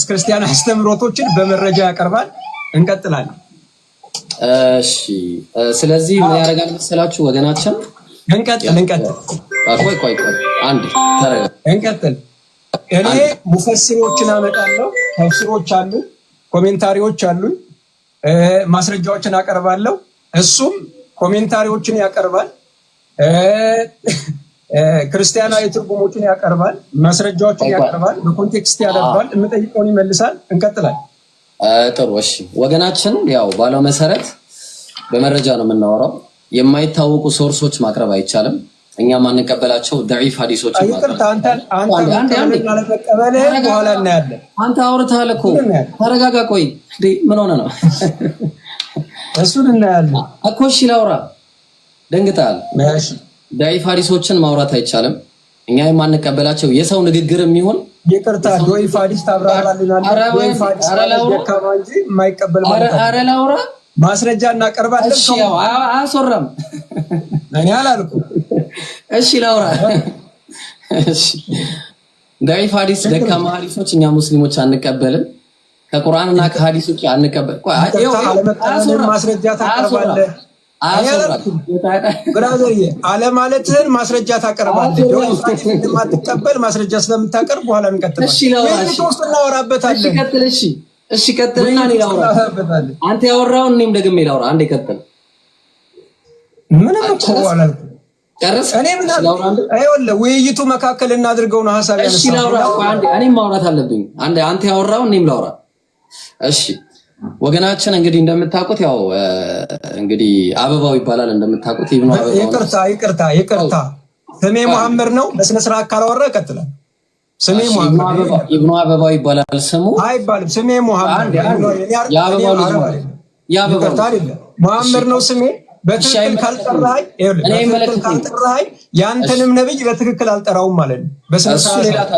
ክርስቲያን አስተምሮቶችን በመረጃ ያቀርባል። እንቀጥላለን። እሺ ስለዚህ ምን ያደርጋል መሰላችሁ ወገናችን? እንቀጥል። ቆይ አንድ ተረጋ። እንቀጥል። እኔ ሙፈሲሮችን አመጣለሁ፣ ተፍሲሮች አሉ፣ ኮሜንታሪዎች አሉ፣ ማስረጃዎችን አቀርባለሁ። እሱም ኮሜንታሪዎችን ያቀርባል፣ ክርስቲያናዊ ትርጉሞችን ያቀርባል፣ ማስረጃዎችን ያቀርባል፣ በኮንቴክስት ያደርጋል፣ የምጠይቀውን ይመልሳል። እንቀጥላለን። ጥሩ እሺ ወገናችን፣ ያው ባለው መሰረት በመረጃ ነው የምናወራው። የማይታወቁ ሶርሶች ማቅረብ አይቻልም። እኛ ማንቀበላቸው ضعيف ሐዲሶች ማቅረብ በኋላ እናያለን። አንተ አውርተሃል እኮ ተረጋጋ። ቆይ ምን ሆነ ነው? እሱን እናያለን እኮ። እሺ ላውራ። ደንግጣል። እሺ ضعيف ሐዲሶችን ማውራት አይቻልም። እኛ የማንቀበላቸው የሰው ንግግር የሚሆን ይቅርታ ضعيف ሐዲስ ታብራራልናለህ። ضعيف ሐዲስ ደካማ እንጂ የማይቀበል ማለት ነው። ኧረ ላውራ፣ ማስረጃ እናቀርባለን። እሺ ያው አያስወራም። እኔ አላልኩም። እሺ ላውራ። እሺ ضعيف ሐዲስ ደካማ ሐዲሶች እኛ ሙስሊሞች አንቀበልም። ከቁርአንና ከሐዲስ ውጪ አንቀበል። ቆይ ማስረጃ ታቀርባለህ። ብራዘርዬ አለማለትህን ማስረጃ ታቀርባለህ። የማትቀበል ማስረጃ ስለምታቀርብ በኋላ እንቀጥላለን። እሺ ላውራ። እሺ እናወራበታለን። እሺ ቀጥልና እኔ ላውራ። አንተ ያወራውን እኔም ደግሜ ላውራ። አንዴ ቀጥል። ምንም እኮ አላልኩም። ጨርስ። እኔ ምን አይወለ ውይይቱ መካከል እናድርገው ነው ሐሳብ ያነሳው። እሺ ላውራ። አንዴ እኔም ማውራት አለብኝ። አንተ ያወራውን እኔም ላውራ። እሺ ወገናችን እንግዲህ እንደምታውቁት ያው እንግዲህ አበባው ይባላል እንደምታውቁት። ኢብኑ አበባው ይቅርታ ስሜ መሐመድ ነው። በስነ ስርዓት ካላወራ ይቀጥላል። ስሜ መሐመድ ኢብኑ አበባው ይባላል። ስሙ አይባልም። ስሜ መሐመድ የአበባው ልጅ ማለት የአበባው አይደለም። መሐመድ ነው ስሜ። በትክክል ካልጠራኸኝ ያንተንም ነብይ በትክክል አልጠራውም ማለት ነው። በስነ ስርዓት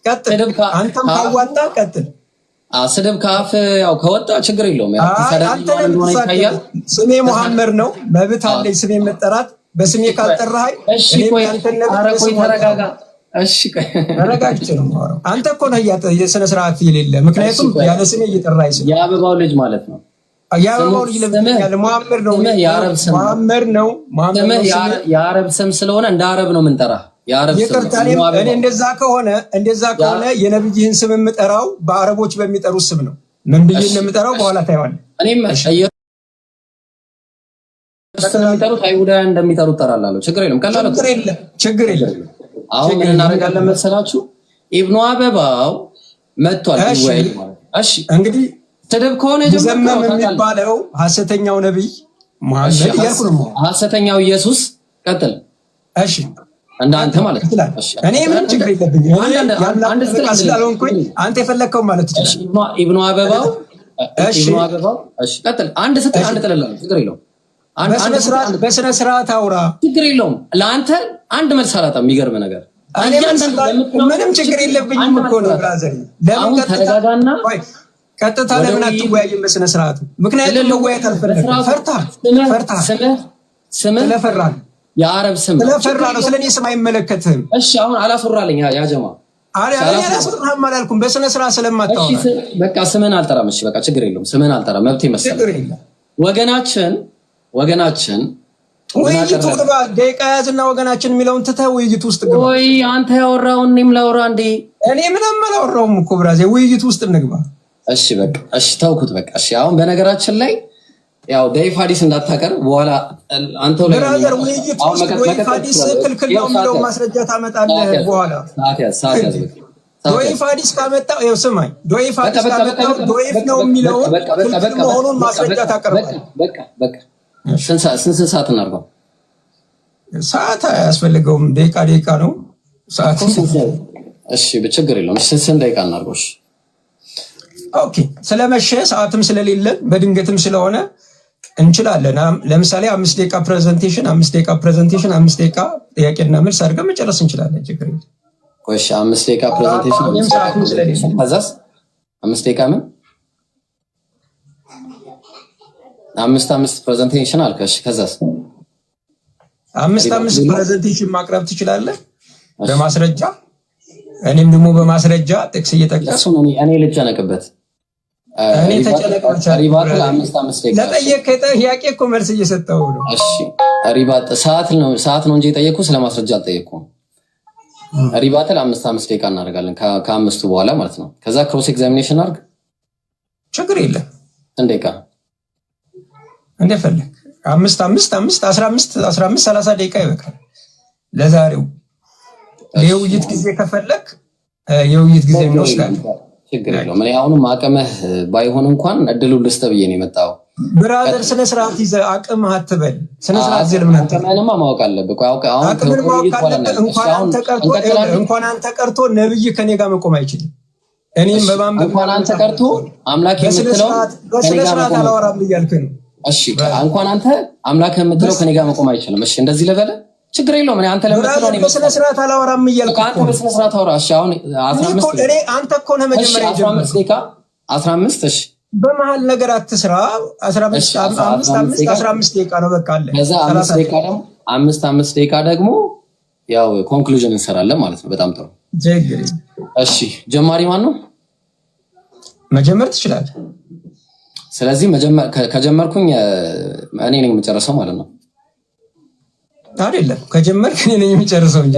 ቀጥል። አንተም ካዋጣ ቀጥል። ስድብ ከአፍ ያው ከወጣ ችግር የለውም። ያው እንደሆነ ይታያል። ስሜ መሐመድ ነው። መብት አለኝ ስሜ መጠራት። በስሜ ካልጠራኸኝ እሺ ቆይ ተረጋጋ። እሺ ቆይ ተረጋግቼ ነው የማወራው። አንተ እኮ ነህ የሥነ ስርዓት የሌለ። ምክንያቱም ያለ ስሜ እየጠራኸኝ ስለ የአበባው ልጅ ማለት ነው። የአበባው ልጅ ለምንድን መሐመድ ነው? መሐመድ ነው። የአረብ ስም ስለሆነ እንደ አረብ ነው የምንጠራህ። እኔ እንደዛ ከሆነ የነብይህን ስም የምጠራው በአረቦች በሚጠሩት ስም ነው። ምን ብዬ እንደምጠራው በኋላ ታየዋለህ። እኔም እንደሚጠሩት አይሁዳውያን እንደሚጠሩት እጠራላለሁ። ችግር የለም። ቀላል ችግር የለም። አሁን ምን እናደርጋለን መሰላችሁ? ኢብኑ አበባው መጥቷል ወይ? እሺ እንግዲህ ስድብ ከሆነ ዘመም የሚባለው ሐሰተኛው ነብይ መሐመድ ያልኩ ነው። ሐሰተኛው ኢየሱስ ቀጥል። እሺ እንዳንተ ማለት ነው። እኔ ምንም ችግር የለብኝም። አንድ ስላልሆንኩኝ አንተ የፈለከው ማለት ነው። ኢብኑ አበባው እሺ ቀጥል። አንድ ስትል አንድ ጥለላው ችግር የለውም። በስነ ስርዓት አውራ ችግር የለውም። ለአንተ አንድ መልስ አላጣም። የሚገርም ነገር ምንም ችግር የለብኝም እኮ ነው ብራዘር። ለምን ተረጋጋና ቀጥታ ለምን አትወያይም በስነ ስርዓቱ? ምክንያቱም መወያየት አልፈለግም። ፈርታ ስምህ ለፈራ የአረብ ስም ስለፈራ ነው። ስለኔ ስም አይመለከትህም። እሺ አሁን አላፈራልኝ ያ ጀማ አላፈራህም አላልኩም። በስነ ስርዓት ስለማታወራ በቃ ስምህን አልጠራም። እሺ በቃ ችግር የለውም። ስምህን አልጠራም። መብቴ መሰለኝ። ወገናችን ውይይቱ ግባ። ደቂቃ ያዝና ወገናችን የሚለውን ትተህ ውይይቱ ውስጥ ግባ። ወይ አንተ ያወራውን እኔም ላውራ እንዴ? እኔ ምንም አላወራሁም እኮ ብራዘር። ውይይቱ ውስጥ እንግባ። እሺ በቃ እሺ ተውኩት በቃ እሺ። አሁን በነገራችን ላይ ያው ضعيف ሐዲስ እንዳታቀርብ በኋላ አንተው ላይ ብራዘር ውይይቱ ውስጥ ضعيف ሐዲስ ክልክል ነው የሚለው ማስረጃ ታመጣለህ በኋላ። ሰዓት ያዝ በቃ ضعيف ሐዲስ ካመጣው ይኸው ስማኝ። ضعيف ሐዲስ ካመጣው ضعيف ነው የሚለው ክልክል መሆኑን ማስረጃ ታቀርባለህ። በቃ ስንት ሰዓት እናድርገው? ሰዓት አያስፈልገውም። ደቂቃ ነው ሰዓት። እሺ በችግር የለውም። ስንት ደቂቃ እናድርገው? እሺ ኦኬ። ስለመሸ ሰዓትም ስለሌለ በድንገትም ስለሆነ እንችላለን። ለምሳሌ 5 ደቂቃ ፕሬዘንቴሽን 5 ደቂቃ ጥያቄና መልስ አድርገን መጨረስ እንችላለን። ችግር የለም። ቆይ 5 ደቂቃ ፕሬዘንቴሽን ከዛስ 5 ደቂቃ ምን 5 ፕሬዘንቴሽን አልከሽ። ከዛስ 5 ፕሬዘንቴሽን ማቅረብ ትችላለህ በማስረጃ እኔም ደግሞ በማስረጃ ጥቅስ እየጠቀስኩ እኔ ልጨነቅበት እኔ ተጨነቅበት ሪባትል 5 ደቂቃ ለጠየቀኝ ጥያቄ እኮ መልስ እየሰጠው ነው። እሺ ሪባት ሰዓት ነው እንጂ የጠየቅኩ ስለማስረጃ አልጠየቅኩም። ሪባትል 5 ደቂቃ እናደርጋለን ከአምስቱ በኋላ ማለት ነው። ከዛ ክሮስ ኤግዛሚኔሽን አድርግ ችግር የለም። እንደ ደቂቃ እንደፈለግ 5 15 30 ደቂቃ ይበቃል ለዛሬው። የውይይት ጊዜ ከፈለክ የውይይት ጊዜ እንወስዳለን። ችግር የለውም። እኔ አሁንም አቅምህ ባይሆን እንኳን እድሉን ልስጥ ብዬ ነው የመጣው። ብራዘር ስነ ስርዓት ይዘህ አቅምህ አትበል። ስነ ስርዓት ዝልም ነው። አቅምህንማ ማወቅ አለብህ። እንኳን አንተ ቀርቶ ነብይ ከኔ ጋር መቆም አይችልም። እኔም በማንበብ እንኳን አንተ ቀርቶ አምላክ የምትለው በስነ ስርዓት አላወራም እያልክ ነው። እሺ እንኳን አንተ አምላክ የምትለው ከኔ ጋር መቆም አይችልም። እሺ እንደዚህ ልበለ ችግር የለውም። እኔ አንተ ለምትለው ነው በስነ ስርዓት አላወራም እያልክ አንተ በስነ ስርዓት አውራ። እሺ አሁን 15 እኔ አንተ እኮ ነው መጀመሪያ ጀምር 15 እሺ በመሃል ነገር አትስራ። 15 ደቂቃ ነው በቃ አለ። ከዛ 5 ደቂቃ ደግሞ ያው ኮንክሉዥን እንሰራለን ማለት ነው። በጣም ጥሩ ጀግሪ። እሺ ጀማሪ ማን ነው? መጀመር ትችላለህ። ስለዚህ ከጀመርኩኝ እኔ ነኝ የምጨርሰው ማለት ነው። አይደለም ከጀመርክ እኔ ነኝ የምጨርሰው እንጂ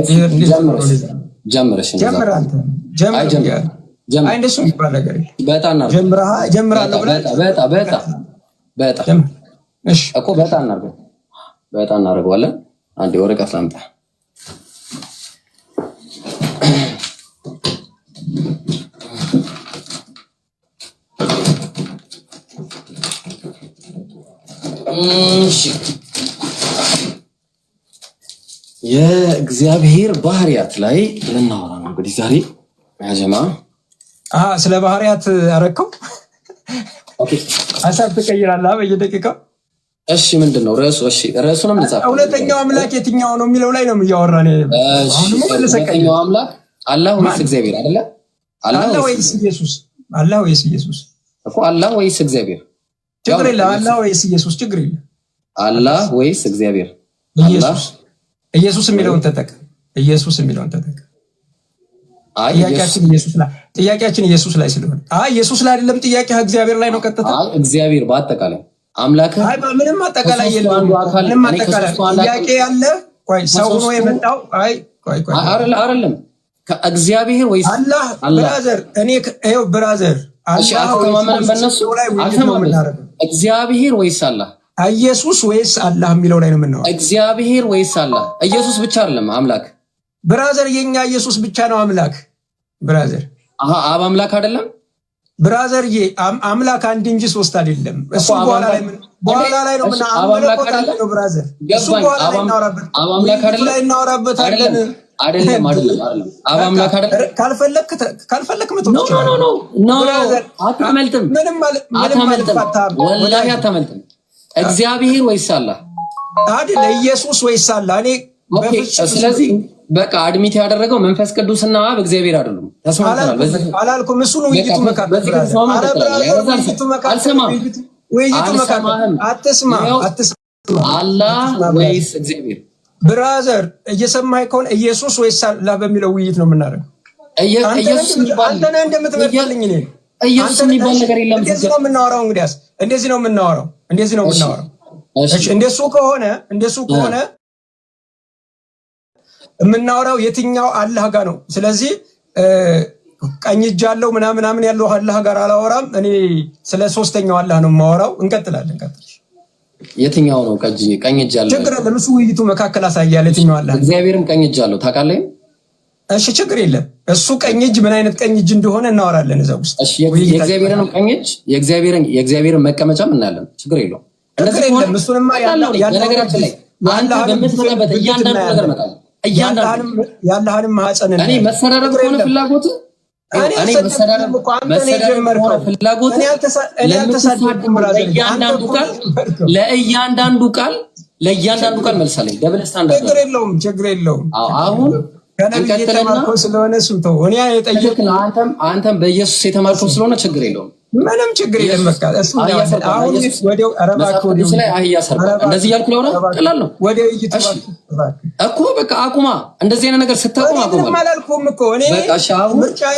ጀምር። እሺ ጀምር አንተ ጀምር። አይ እንደሱ የሚባል ነገር በጣም ጀምራለሁ በጣም እሺ እኮ በጣም እናደርገዋለን። አንዴ ወረቀት ላምጣ። እሺ የእግዚአብሔር ባህሪያት ላይ ልናወራ ነው እንግዲህ ዛሬ ያጀማ ስለ ባህሪያት አረከው። ኦኬ ሀሳብ ትቀይራለህ በየደቂቃው። እሺ ምንድነው ርዕሱ? እሺ ርዕሱንም ልጻፍ። እውነተኛው አምላክ የትኛው ነው የሚለው ላይ ነው እያወራን። አሁንም እውነተኛው አምላክ አላህ ወይስ እግዚአብሔር አይደለ? አላህ ወይስ ኢየሱስ? አላህ ወይስ ኢየሱስ እኮ አላህ ወይስ እግዚአብሔር? ችግር የለም። አላህ ወይስ ኢየሱስ? ችግር የለም። አላህ ወይስ እግዚአብሔር? ኢየሱስ የሚለውን ተጠቀም። ኢየሱስ የሚለውን ተጠቀም። ጥያቄያችን ኢየሱስ ላይ ስለሆነ ኢየሱስ ላይ አይደለም ጥያቄ እግዚአብሔር ላይ ነው ቀጥታ። እግዚአብሔር በአጠቃላይ አምላክ ምንም አጠቃላይ የለም። ምንም አጠቃላይ ጥያቄ ያለ ሰው ነው የመጣው። አይደለም ከእግዚአብሔር ወይስ አላህ? ብራዘር እኔ ይኸው ብራዘር እግዚአብሔር ወይስ አላህ? ኢየሱስ ወይስ አላህ የሚለው ላይ ነው የምናወራው። እግዚአብሔር ወይስ አላህ? ኢየሱስ ብቻ አይደለም አምላክ ብራዘር። የኛ ኢየሱስ ብቻ ነው አምላክ ብራዘር። አብ አምላክ አይደለም ብራዘር። አምላክ አንድ እንጂ ሶስት አይደለም። እሱ በኋላ ላይ ነው ምን አምላክ አይደለም ብራዘር። እሱ በኋላ ላይ እናወራበት። አብ አምላክ አይደለም እናወራበታለን። አይደለም አብ አምላክ አይደለም። ካልፈለክ ኖ አታመልጥም። ወላሂ አታመልጥም። እግዚአብሔር ወይስ አላህ አይደል? ኢየሱስ ወይስ አላህ? እኔ ስለዚህ በቃ አድሚት ያደረገው መንፈስ ቅዱስና አብ እግዚአብሔር አይደሉም። ተስማምተናል። በዚህ አላልኩም። እሱ ነው ውይይቱ መካከል አትስማ። አላህ ወይስ እግዚአብሔር? ብራዘር እየሰማኸኝ ከሆነ ኢየሱስ ወይስ አላህ በሚለው ውይይት ነው የምናደርገው። ኢየሱስ የሚባል አንተ ነህ እንደምትመጣልኝ እኔ ኢየሱስ የሚባል ነገር የለም። እንደዚህ ነው የምናወራው። እንግዲያስ እንደዚህ ነው የምናወራው። እሺ እንደሱ ከሆነ የምናወራው የትኛው አላህ ጋር ነው? ስለዚህ ቀኝ እጅ አለው ምናምን ያለው አላህ ጋር አላወራም። እኔ ስለ ሶስተኛው አላህ ነው የማወራው። እንቀጥላለን። የትኛው ነው ቀኝ እጅ አለው? ችግር የለም። እሱ ውይይቱ መካከል አሳያለሁ የትኛው አላህ። እግዚአብሔርም ቀኝ እጅ አለው ታውቃለህ? እሺ ችግር የለም። እሱ ቀኝ እጅ ምን አይነት ቀኝ እጅ እንደሆነ እናወራለን እዛ ውስጥ። እሺ የእግዚአብሔርን ቀኝ እጅ የእግዚአብሔርን መቀመጫም እናያለን። ችግር የለውም። ችግር የለም። እሱንማ ነገራችን ላይ አንተ በምትመጣበት እያንዳንዱ ነገር መጣል ያለህንም ማህፀን እኔ መሰራረብ ከሆነ ፍላጎት እኔ መሰራረብ ከሆነ ፍላጎት ለእያንዳንዱ ቃል መልሳለኝ። ደብል ስታንዳርድ ችግር የለውም። አሁን ከነብይ የተማርከው ስለሆነ እሱም ተው። እኔ የጠየቅኩህ አንተም በኢየሱስ የተማርከው ስለሆነ ችግር የለውም። ምንም ችግር የለም። በቃ እሱ አሁን ወዲያው አረባክ ወዲያው ላይ አህያ ሰርባ እንደዚህ ያልኩ ነው። ቀላል ነው። ወዲያው ይይጥፋ እኮ በቃ አቁማ። እንደዚህ አይነት ነገር ስታቆም አቁማ። ማላልኩም እኮ እኔ ምርጫዬ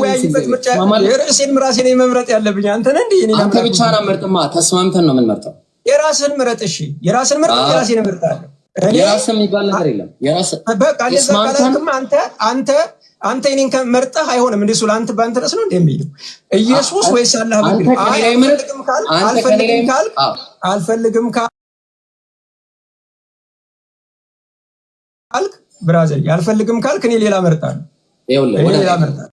ወያይበት ምርጫዬ የራሴን ራሴን መምረጥ ያለብኝ አንተ ነህ እንዴ? እኔ አንተ ብቻ ነው መርጥማ። ተስማምተን ነው የምንመርጠው። የራስን ምረጥ። እሺ የራስን ምረጥ። የራሴን እመርጣለሁ። የራስን የሚባል ነገር የለም። የራስ በቃ ለዛ ካላልክም አንተ እኔን ከመርጠህ አይሆንም። እንደሱ ለአንተ ባንተ ድረስ ነው እንደሚሄደው ኢየሱስ ወይስ አላህ በግል አልፈልግም ካልክ ብራዘር ያልፈልግም ካልክ እኔ ሌላ መርጣለሁ። ሌላ መርጣለሁ።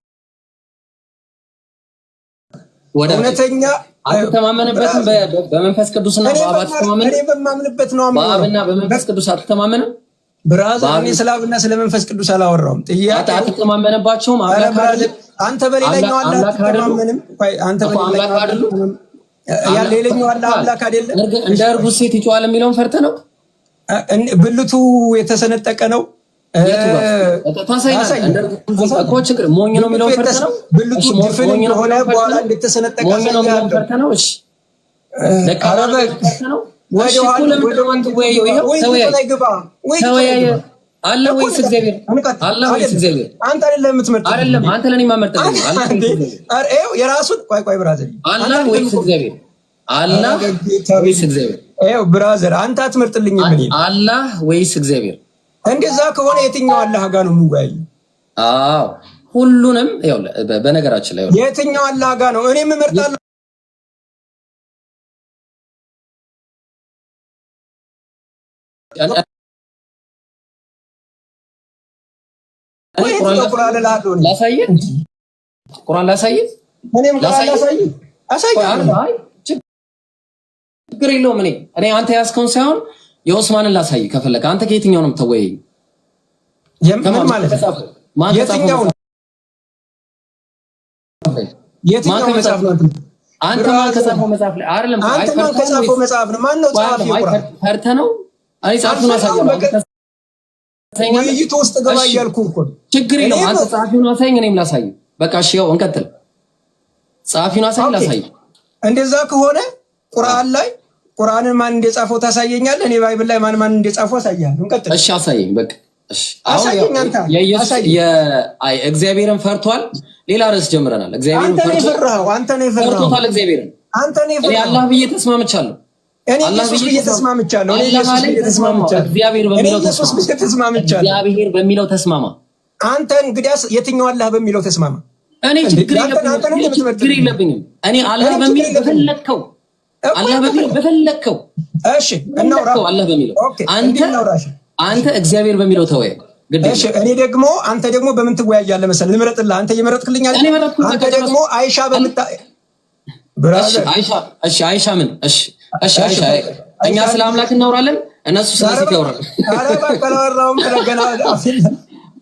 እውነተኛ አትተማመንበትም። በመንፈስ ቅዱስና በአብ ተማመን። እኔ በማምንበት ነው በአብና በመንፈስ ቅዱስ አትተማመንም። ብራዘር እኔ ስለ አብና ስለ መንፈስ ቅዱስ አላወራሁም። ጥያቄ አትተማመንባቸውም። አንተ በሌላኛው አላህ አትተማመንም። አንተ በሌላኛው አይደለም ያ ሌላኛው አላህ አምላክ አይደለም። እንደ እርጉዝ ሴት ይጮሃል የሚለውን ፈርተህ ነው። ብልቱ የተሰነጠቀ ነው። ችግር ሞኝ ነው የሚለውን ፈርተህ ነው። ብልቱ ድፍን ሆነ በኋላ እንደተሰነጠቀ ነው የሚለውን ፈርተህ ነው። እሺ አለ ወይስ እግዚአብሔር? አንተ አይደለም የምትመርጠው። አይደለም አንተ ለኔ ማመርጠው የራሱን ቆይ ብራዘር፣ አላህ ወይስ እግዚአብሔር? አላህ ወይስ እግዚአብሔር? ብራዘር አንተ አትመርጥልኝም። ምን አላህ ወይስ እግዚአብሔር? እንደዛ ከሆነ የትኛው አላህ ጋር ነው የምወያየው? አዎ ሁሉንም ያው በነገራችን ላይ የትኛው አላህ ጋር ነው እኔ የምመርጣለሁ? ቁርአን ላሳይህ። ችግር የለውም። እኔ አንተ ያዝከውን ሳይሆን የኦስማንን ላሳይህ ከፈለክ። አንተ ከየትኛው ነው የምትወያየኝ? የትኛው መጽሐፍ ነው? አንተ ማን ከጻፈው መጽሐፍ ላይ አይደለም። አንተ ማን ከጻፈው መጽሐፍ ነው? ማን ነው ጻፊው? ፈርተህ ነው? እኔ ጻፉን አሳየኝ። ውይይቱ ውስጥ ገባ እያልኩ እኮ ችግር የለውም። አንተ ጻፊውን አሳየኝ፣ እኔም ላሳይ። በቃ እሺ፣ ያው እንቀጥል። ጻፊውን አሳየኝ፣ ላሳይ። እንደዛ ከሆነ ቁርአንን ማን እንደጻፈው ታሳየኛለህ። እኔ ባይብል ላይ ማን እንደጻፈው አሳያለሁ። እንቀጥል። እሺ፣ አሳየኝ። በቃ እሺ፣ አሳየኝ። አንተ እግዚአብሔርን ፈርቷል። ሌላ ርዕስ ጀምረናል። እግዚአብሔርን ፈርቷል። አንተ ነው የፈራኸው። እግዚአብሔርን አንተ ነው የፈራኸው። እኔ አላህ ብዬ ተስማምቻለሁ። እኔ ኢየሱስ ብዬ ተስማምቻለሁ። እግዚአብሔር በሚለው ተስማማ። አንተ እንግዲያስ የትኛው አላህ በሚለው ተስማማ። እኔ ችግር የለብኝም። እኔ አላህ በሚለው በፈለከው እሺ፣ እናውራ። አላህ በሚለው አንተ እግዚአብሔር በሚለው ተወያይ። እሺ፣ እኔ ደግሞ አንተ ደግሞ በምን ትወያያለህ መሰለህ? ልምረጥልህ። አንተ እየመረጥክልኝ አይደል? አንተ ደግሞ አይሻ አይሻ ምን? እሺ አይሻ፣ እኛ ስለ አምላክ እናወራለን፣ እነሱ ስለ ሴት ያወራሉ።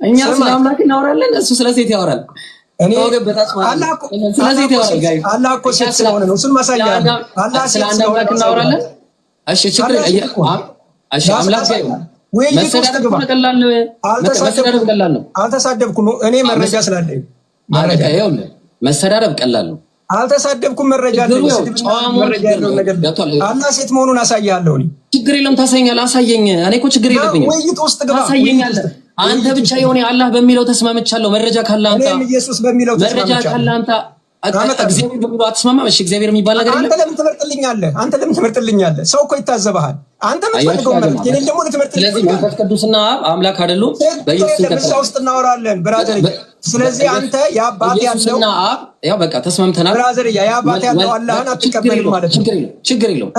እኛ ስለ አምላክ እናወራለን፣ እሱ ስለ ሴት ያወራል። አላህ እኮ ሴት ስለሆነ ነው። እሱን ማሳያለሁ። ስለ አንድ አምላክ እናወራለን። እሺ ችግር አምላክ መሰዳደብ ቀላል ነው። አልተሳደብኩም። እኔ መረጃ ስላለኝ መሰዳደብ ቀላል ነው። አልተሳደብኩም። መረጃ ያለው ነገር አላህ ሴት መሆኑን አሳያለሁ። ችግር የለውም። ታሳየኛለህ። አሳየኝ። እኔ እኮ ችግር የለብኝም። ታሳየኛለህ። አንተ ብቻ የሆነ አላህ በሚለው ተስማምቻለሁ። መረጃ ካለ አንተ ኢየሱስ በሚለው መረጃ ካለ አንተ እግዚአብሔር በሚለው አትስማማም። እሺ እግዚአብሔር የሚባል ነገር የለም። አንተ ለምን ትመርጥልኛለህ? ሰው እኮ ይታዘብሃል። አንተ የምትፈልገው መርጥ፣ እኔ ደግሞ ልትመርጥልኝ። ስለዚህ መንፈስ ቅዱስና አምላክ አይደሉም። በኢየሱስ ውስጥ እናወራለን ብራዘር። ስለዚህ አንተ የአባት ያለው ያው በቃ ተስማምተናል ብራዘር። የአባት ያለው አላህን አትቀበልም ማለት ነው። ችግር የለውም።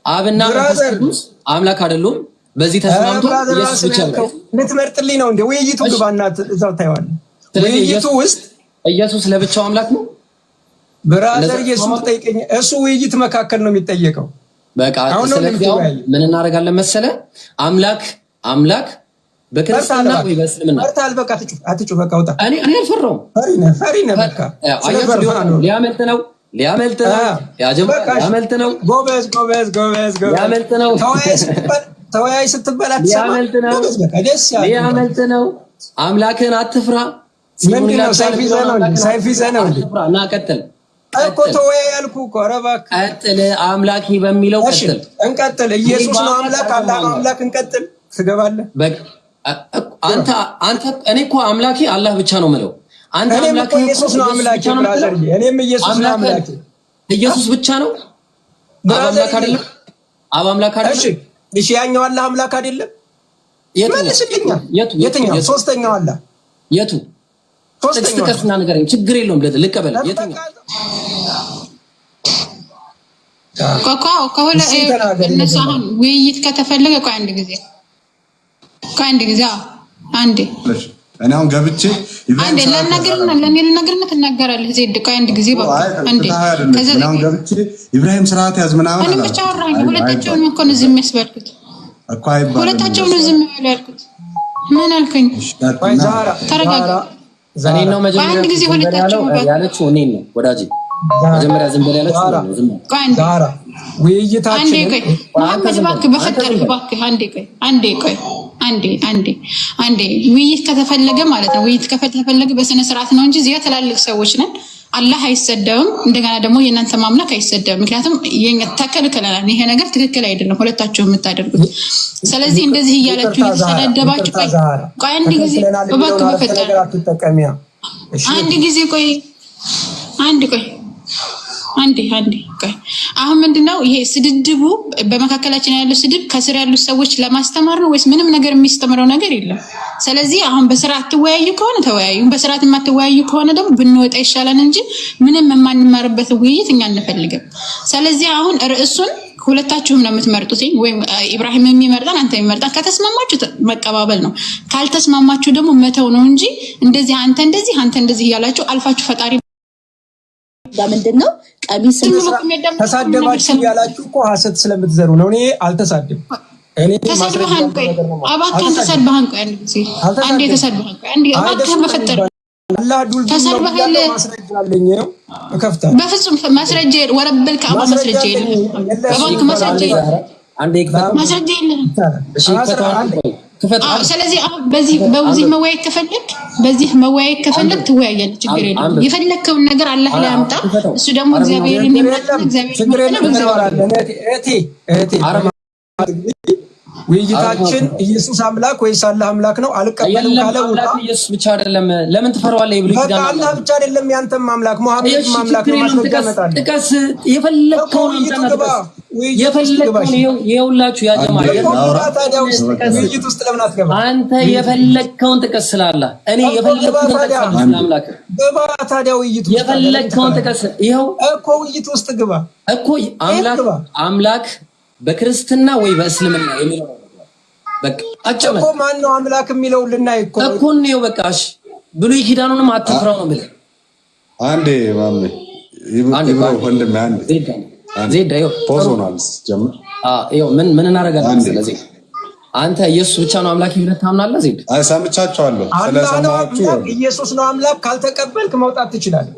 አብና መንፈስ ቅዱስ አምላክ አይደሉም። በዚህ ተስማምቶ ኢየሱስ ብቻ ነው። ልትመርጥልኝ ነው እንዴ? ውይይቱ ግባና እዛው ታየዋለህ። ውይይቱ ውስጥ ኢየሱስ ለብቻው አምላክ ነው ብራዘር። ኢየሱስ ጠይቀኝ። እሱ ውይይት መካከል ነው የሚጠየቀው። በቃ ስለዚህ ምን እናደርጋለን መሰለ? አምላክ በክርስትና ወይ በእስልምና ፈርታል። በቃ አትጩ። በቃ ውጣ። እኔ አልፈራውም። ፈሪ ነህ። በቃ ሊያመልጥ ነው። ያመልጥ ነው። ጎበዝ። ያመልጥ ነው። ተወያይ ስትበል አትሰማ። ሊያመልጥ ነው። አምላክን አትፍራ። ምንድነው? ሰይፍ ይዘህ ነው። እና ቀጥል። እኮ ተወያይ ያልኩ እኮ። ኧረ እባክህ ቀጥል። አምላኬ በሚለው ቀጥል። እንቀጥል። ኢየሱስ ነው አምላክ፣ አላህ ነው አምላክ። እንቀጥል። ትገባለህ። አንተ እኔ እኮ አምላኬ አላህ ብቻ ነው የምለው። አንተ አምላኬ ኢየሱስ ነው አምላኬ ብራዘር። እኔም ኢየሱስ ነው አምላኬ። ኢየሱስ ብቻ ነው አምላክ አይደለም? አብ አምላክ አይደለም? እሺ ያኛው አላህ አምላክ አይደለም? የትኛው? ሶስተኛው አላህ የቱ? ሶስተኛው ከስና ንገረኝ። ችግር የለውም ልቀበል። የትኛው? ከሁለ እነሱ አሁን ውይይት ከተፈለገ ቆይ አንድ ጊዜ አንዴ እኔ አሁን ገብቼ አንዴ ለኔ ልነግርህ ትናገራለህ። ዜድ ቆይ አንድ ጊዜ በቃ አንዴ ከዛ አሁን ገብቼ ኢብራሂም ስርዓት ያዝ ምናምን እኔ ብቻ አወራኝ። ሁለታቸውን እኮ ነው ዝም ያስባልኩት እኮ አይባልም። ሁለታቸውን ዝም ብለው ያልኩት ምን አልከኝ? ተረጋጋ። ዘኔ ነው መጀመሪያ አንድ ጊዜ ሁለታቸው ያለችው እኔ ነው ወዳጄ። መጀመሪያ ዝም ብለው ያለችው ነው ዝም ዛራ ውይይታችን አንዴ ቆይ መሐመድ እባክህ በፈጠርህ እባክህ አንዴ ውይይት ከተፈለገ ማለት ነው። ውይይት ከተፈለገ በስነ ስርዓት ነው እንጂ እዚያ ትላልቅ ሰዎች ነን። አላህ አይሰደብም፣ እንደገና ደግሞ የእናንተ ማምላክ አይሰደብም። ምክንያቱም የኛ ተከልክለናል። ይሄ ነገር ትክክል አይደለም ሁለታችሁ የምታደርጉት። ስለዚህ እንደዚህ እያላችሁ እየተሰዳደባችሁ ቆይ አንድ ጊዜ እባክህ በፈጠርህ አንዴ ቆይ አሁን ምንድነው ይሄ ስድድቡ? በመካከላችን ያለው ስድብ ከስር ያሉት ሰዎች ለማስተማር ነው ወይስ ምንም ነገር የሚስተምረው ነገር የለም? ስለዚህ አሁን በስርዓት ትወያዩ ከሆነ ተወያዩ፣ በስርዓት የማትወያዩ ከሆነ ደግሞ ብንወጣ ይሻላል እንጂ ምንም የማንማርበት ውይይት እኛ አንፈልግም። ስለዚህ አሁን ርዕሱን ሁለታችሁም ነው የምትመርጡት፣ ወይም ኢብራሂም የሚመርጣን አንተ የሚመርጣን። ከተስማማችሁ መቀባበል ነው፣ ካልተስማማችሁ ደግሞ መተው ነው እንጂ እንደዚህ አንተ እንደዚህ እያላችሁ አልፋችሁ ፈጣሪ ለምንድነው ቀሚስ ተሳደባችሁ ያላችሁ እኮ ሐሰት ስለምትዘሩ ነው። እኔ አልተሳደብም። እኔ ተሰድበሃን ቆይ አባካ ተሰድበሃን ቆይ አንዴ ተሰድበሃን ቆይ አንዴ አባካ በፈጠረ አላህ ዱል ተሰድበሃል። ማስረጃለኝ ነው እከፍታለሁ። በፍጹም ማስረጃ ወረበል ከአባ ማስረጃ የለም። አባካ ማስረጃ አንዴ ማስረጃ የለም። ስለዚህ በዚህ መወያየት ከፈለግ ትወያያለህ። ችግር የለም። የፈለግከውን ነገር አላህ ላይ አምጣ። እሱ ደግሞ እግዚአብሔር የሚመጣ ውይይታችን ኢየሱስ አምላክ ወይስ አላህ አምላክ ነው? አልቀበልም ካለ ኢየሱስ ብቻ አይደለም። ለምን ትፈራዋለህ? ይብሉ ይዳና አላህ ብቻ አይደለም፣ ያንተም አምላክ መሐመድ አምላክ ነው። ማስረጃ መጣል ጥቀስ። የፈለግከውን አምጣና የፈለግከውን ይኸውላችሁ ያ ጀማዓ ውይይት ውስጥ ለምን አትገባ? አንተ የፈለግከውን ጥቀስ ስላለ እኔ የፈለግከውን ጥቀስ ስለአምላክ ግባ። ታዲያ ውይይት ውስጥ የፈለግከውን ጥቀስ። ይኸው እኮ ውይይት ውስጥ ግባ እኮ አምላክ በክርስትና ወይ በእስልምና የሚለው በቃ አጨመ እኮ ማን ነው አምላክ የሚለው ልናይ እኮ ነው። በቃ እሺ ብሉይ ኪዳኑንም አትፍራው ነው ብለህ አንዴ ማሜ ይብሮ ወንድም አንዴ ዜድ አዮ ፖዞናል ጀምር። አዮ ምን እናደርጋለን? ስለዚህ አንተ ኢየሱስ ብቻ ነው አምላክ ብለህ ታምናለህ? ዜድ አይ ሰምቻቸዋለሁ። ስለሰማችሁ ኢየሱስ ነው አምላክ ካልተቀበልክ መውጣት ትችላለህ።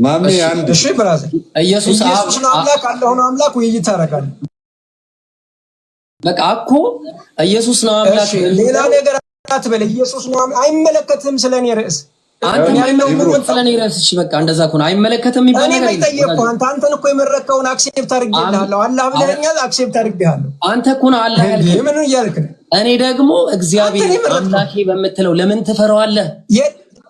ማሜ አንድ እሺ ብራዘር ኢየሱስ ነው አምላክ አላህ ነው አምላክ ውይይት ታደርጋለህ። በቃ እኮ ኢየሱስ ነው አምላክ ሌላ ነገር አትበል። ኢየሱስ ነው አይመለከትም ስለኔ ርዕስ አንተ ማይመለከትም ስለኔ ርዕስ። እሺ በቃ እንደዛ ከሆነ አይመለከትም የሚባል ነገር እኔ ጠየቅኩ። አንተን እኮ የመረጥከውን አክሴፕት አድርጌልሃለሁ። አላህ ብለኸኛል፣ አክሴፕት አድርጌሃለሁ። አንተ እኮ ነው አላህ ያልከኝ። ምን እያልክ ነው? እኔ ደግሞ እግዚአብሔር አምላኬ በምትለው ለምን ትፈራዋለህ?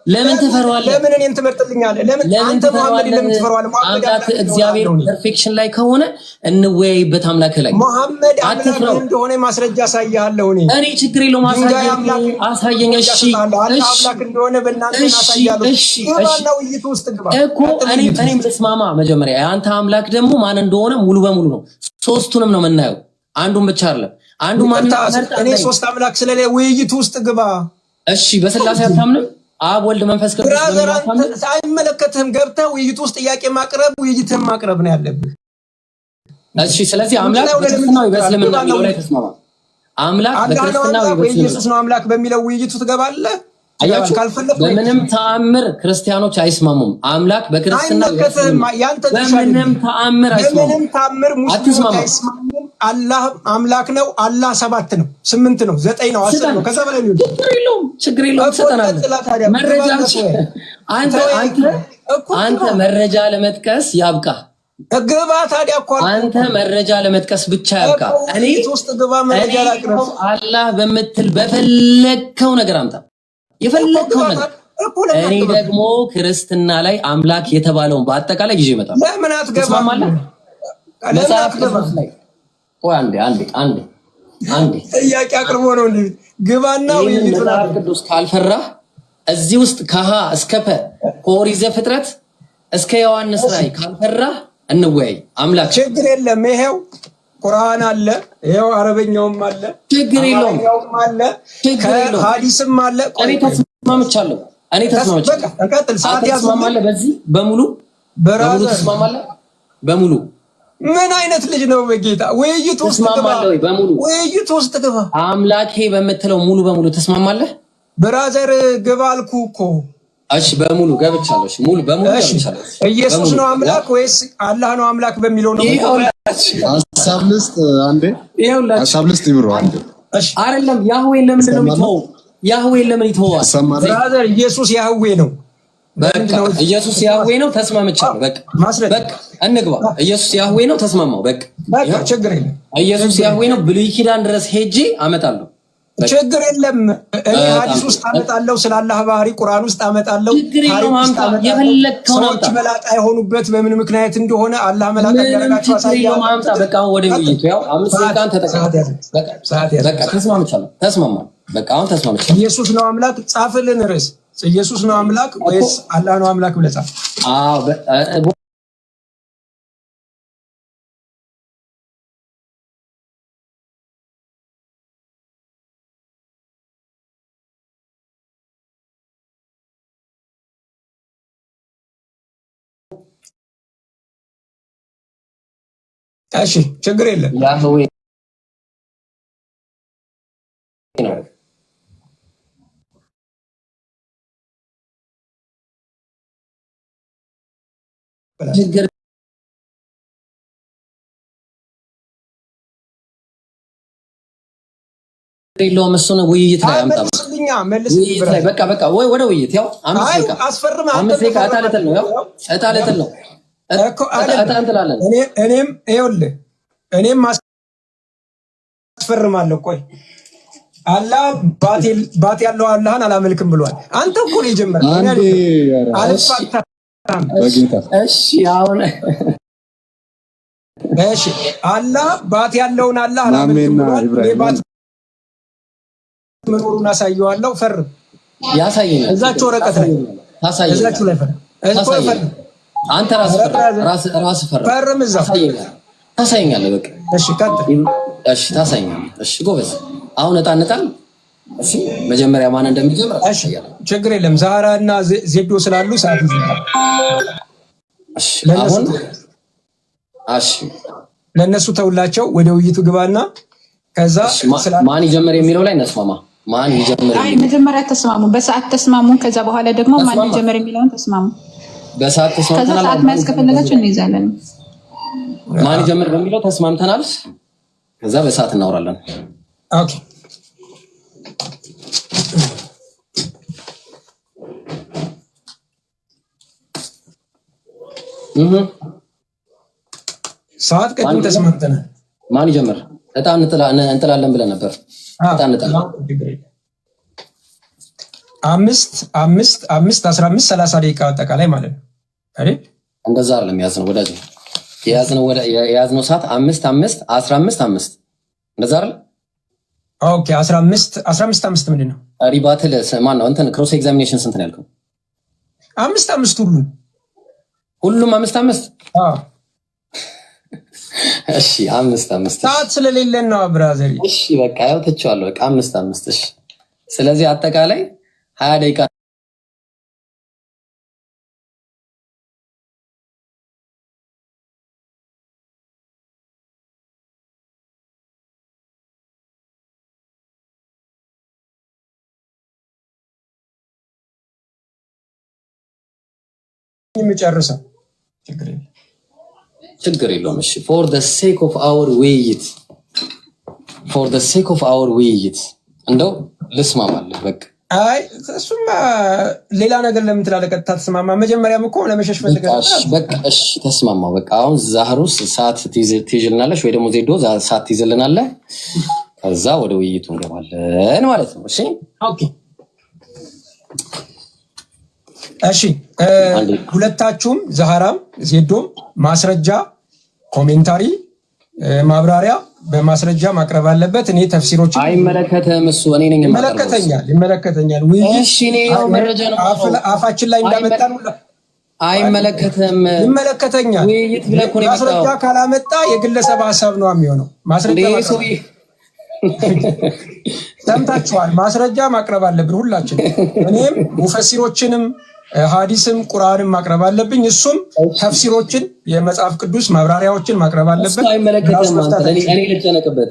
ለምን ትፈራዋለህ? ለምን እኔን ትመርጥልኛለህ? ለምን አንተ መሐመድ ለምን ትፈራዋለህ? አምላክ እግዚአብሔር ፐርፌክሽን ላይ ከሆነ እንወያይበት። አምላክ ላይ መሐመድ አምላክ እንደሆነ ማስረጃ አሳያለሁ። እኔ ችግር የለውም አሳየኝ። እሺ አምላክ እንደሆነ በእናንተ አሳያለሁ። ግባና ውይይት ውስጥ ግባ እኮ እኔም ልስማማ። መጀመሪያ የአንተ አምላክ ደግሞ ማን እንደሆነ ሙሉ በሙሉ ነው። ሶስቱንም ነው የምናየው፣ አንዱን ብቻ አይደለም። አንዱ ማን እኔ ሶስት አምላክ ስለሌለ ውይይት ውስጥ ግባ። እሺ በስላሴ አታምንም? አብ ወልድ መንፈስ ቅዱስ አይመለከትህም። ገብተህ ውይይት ውስጥ ጥያቄ ማቅረብ ውይይትህን ማቅረብ ነው ያለብህ። እሺ ስለዚህ አምላክ በክርስትና ወይ በእስልምና የሚለው ላይ ተስማማ። አምላክ በክርስትና ወይ በእስልምና ኢየሱስ ነው አምላክ በሚለው ውይይቱ ትገባለህ። አያችሁ ካልፈለክ በምንም ተአምር ክርስቲያኖች አይስማሙም። አምላክ በክርስትና አይመለከትህም። ያንተ በምንም ተአምር አይስማሙም። በምንም ተአምር ሙስሊሞች አይስማሙም። አላህ አምላክ ነው። አላህ 7 ነው፣ 8 ነው፣ 9 ነው፣ 10 ነው። ከዛ በላይ ነው። ችግር የለውም ሰጠናል። መረጃ አንተ መረጃ ለመጥቀስ ያብቃ። ግባ ታዲያ እኮ አንተ መረጃ ለመጥቀስ ብቻ ያብቃ። እኔ ውስጥ ግባ መረጃ ላቅርብ። አላህ በምትል በፈለከው ነገር አምጣ፣ የፈለከው ነገር። እኔ ደግሞ ክርስትና ላይ አምላክ የተባለውን በአጠቃላይ ይዤ እመጣለሁ። ለምን አትገባም? መጽሐፍ ቅዱስ ላይ አንዴ ጥያቄ አቅርቦ ነው እንዴ? ግባና መጽሐፍ ቅዱስ ካልፈራህ እዚህ ውስጥ ከሀ እስከ ፐ ከኦሪት ዘፍጥረት እስከ ዮሐንስ ራእይ ካልፈራህ እንወያይ። አምላክ ችግር የለም። ይሄው ቁርአን አለ፣ ይሄው አረበኛውም አለ፣ ችግር የለውም አለ፣ ሐዲስም አለ። እኔ ተስማምቻለሁ። እንቀጥል። ሰዓት ያስማማለ በዚህ በሙሉ ተስማማለ በሙሉ። ምን አይነት ልጅ ነው በጌታ? ውይይት ውስጥ ግባ፣ ውይይት ውስጥ ግባ። አምላኬ በምትለው ሙሉ በሙሉ ተስማማለህ? ብራዘር ግባ አልኩህ እኮ። እሺ በሙሉ ገብቻለሁ። እሺ ሙሉ በሙሉ ገብቻለሁ። ኢየሱስ ነው አምላክ ወይስ አላህ ነው አምላክ በሚለው ነው? አሳብልስት አንዴ አሳብልስት ይብሩ አንዴ። እሺ አይደለም። ያህዌ ለምን ነው የሚተወው? ያህዌ ለምን ይተዋል? ብራዘር ኢየሱስ ያህዌ ነው። በቃ ኢየሱስ ያህዌ ነው። ተስማምቻለሁ። በቃ እንግባ። ኢየሱስ ያህዌ ነው። ተስማማው። በቃ ችግር የለም። ኢየሱስ ያህዌ ነው። ብሉይ ኪዳን ድረስ ሄጄ አመጣለሁ። ችግር የለም። እኔ ሐዲስ ውስጥ አመጣለሁ፣ ስላላህ ባህሪ ቁርአን ውስጥ አመጣለሁ። ሰዎች መላጣ የሆኑበት በምን ምክንያት እንደሆነ አላህ መላጣ ያደረጋቸው አሳያለሁ። በቃ ወደ ውይይቱ ያው 5 ደቂቃን ተጠቅመን በቃ ተስማምቻለሁ። በቃ አሁን ተስማምቻለሁ። ኢየሱስ ነው አምላክ ጻፍልን ርዕስ። ኢየሱስ ነው አምላክ ወይስ አላህ ነው አምላክ ብለህ ጻፍ። እሺ ችግር የለም። ያህዌ ነው ችግር የለውም። እሱን ውይይት ላይ አምጣ። በቃ ወይ ወደ ውይይት ያው 5 ደቂቃ እጣለተል ነው ያው እጣለተል ነው እጣንትላለን። እኔም አስፈርማለሁ። ቆይ አላህ ባት ያለው አላህን አላመልክም ብሏል። አንተ እኮ ነው የጀመረው። እሺ አሁን አላህ ባት ያለውን አላህ አላመልክም ብሏል። ባት መኖሩን አሳየዋለሁ። ፈርም። ያሳየኛል። እዛችሁ ወረቀት ላይ እዛችሁ ላይ ፈርም። አንተ ራስህ ፈርም። እዛው ታሳየኛለህ። በቃ እሺ ቀጥል። እሺ ታሳየኛለህ። እሺ ጎበዝ። አሁን እጣ እሺ መጀመሪያ ማን እንደሚጀምር ችግር የለም። ዛህራ እና ዜዶ ስላሉ ሰዓት ይዘናል። እሺ አሁን ለነሱ ተውላቸው። ወደ ውይይቱ ግባና ከዛ ማን ይጀምር የሚለው ላይ እንስማማ። ማን ይጀምር? አይ መጀመሪያ ተስማሙ፣ በሰዓት ተስማሙ። ከዛ በኋላ ደግሞ ማን ይጀምር የሚለውን ተስማሙ። በሰዓት ተስማምተናል። ከዛ ሰዓት መያዝ ከፈለጋችሁ እንይዛለን። ማን ይጀምር በሚለው ተስማምተናል። ከዛ በሰዓት እናወራለን። ኦኬ ሰዓት ቀድም ተስማምተናል። ማን ይጀምር? እጣ እንጥላለን ብለን ነበር። እጣ እንጥላለን። 5 5 5 15 30 ደቂቃ አጠቃላይ ማለት ነው አይደል? እንደዛ አይደለም ያዝነው ወዳጅ። የያዝነው ሰዓት 5 5 15 5 እንደዛ አይደል? ኦኬ 15 5 ምንድን ነው? ሪባትል ማን ነው? እንትን ክሮስ ኤግዛሚኔሽን ስንት ነው ያልከው? 5 5 ሁሉም 5 5። አዎ እሺ 5 5 ሰዓት ስለሌለን ነው ብራዘር። እሺ በቃ ያው ተቻለው። በቃ 5 5 እሺ። ስለዚህ አጠቃላይ 20 ደቂቃ የሚጨርሰው ችግር የለውም። እሺ ፎር ዘ ሴክ ኦፍ አወር ውይይት for the sake of our ውይይት እንደው ልስማማለህ በቃ አይ እሱማ ሌላ ነገር ለምን ትላለህ? ቀጥታ ተስማማ። መጀመሪያም እኮ ለመሸሽ ፈልገህ በቃ እሺ ተስማማ። በቃ አሁን ዛህሩስ ሰዓት ትይዝልናለሽ ወይ ደግሞ ዜዶ ሰዓት ትይዝልናለህ። ከዛ ወደ ውይይቱ እንገባለን ማለት ነው። እሺ ኦኬ እሺ። ሁለታችሁም ዛህራም ዜዶም ማስረጃ፣ ኮሜንታሪ፣ ማብራሪያ በማስረጃ ማቅረብ አለበት። እኔ ተፍሲሮችን አይመለከተም። እሱ እኔ ነኝ ይመለከተኛል። እሺ እኔ ያው መረጃ ነው አፋችን ላይ እንዳመጣን አይመለከተም። ይመለከተኛል። ማስረጃ ካላመጣ የግለሰብ ሀሳብ ነው የሚሆነው። ማስረጃ ሰምታችኋል። ማስረጃ ማቅረብ አለብን ሁላችን። እኔም ሙፈሲሮችንም ሐዲስም ቁርአንም ማቅረብ አለብኝ። እሱም ተፍሲሮችን የመጽሐፍ ቅዱስ ማብራሪያዎችን ማቅረብ አለበት። እኔ ልጨነቅበት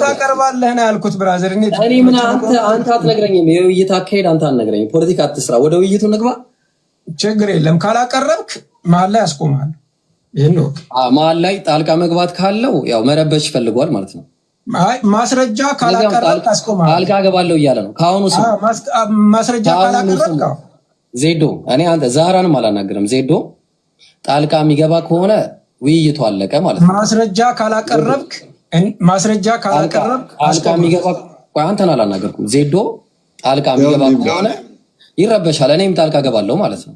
ታቀርባለህ ነው ያልኩት። ብራዘር እኔ ምን አንተ አትነግረኝም። የውይይት አካሄድ አንተ አትነግረኝም። ፖለቲካ አትስራ። ወደ ውይይቱ ንግባ። ችግር የለም። ካላቀረብክ መሀል ላይ ያስቆማል። ይሄን ነው መሀል ላይ ጣልቃ መግባት ካለው ያው መረበሽ ፈልጓል ማለት ነው። ማስረጃ ካላቀረብክ ያስቆማል። ጣልቃ ገባለሁ እያለ ነው ካሁኑ። ማስረጃ ካላቀረብክ ዜዶ እኔ አንተ ዛህራንም አላናግርም። ዜዶ ጣልቃ የሚገባ ከሆነ ውይይቱ አለቀ ማለት ነው። ማስረጃ ካላቀረብክ ጣልቃ የሚገባ አንተን አላናገርኩም። ዜዶ ጣልቃ የሚገባ ከሆነ ይረበሻል። እኔም ጣልቃ ገባለሁ ማለት ነው።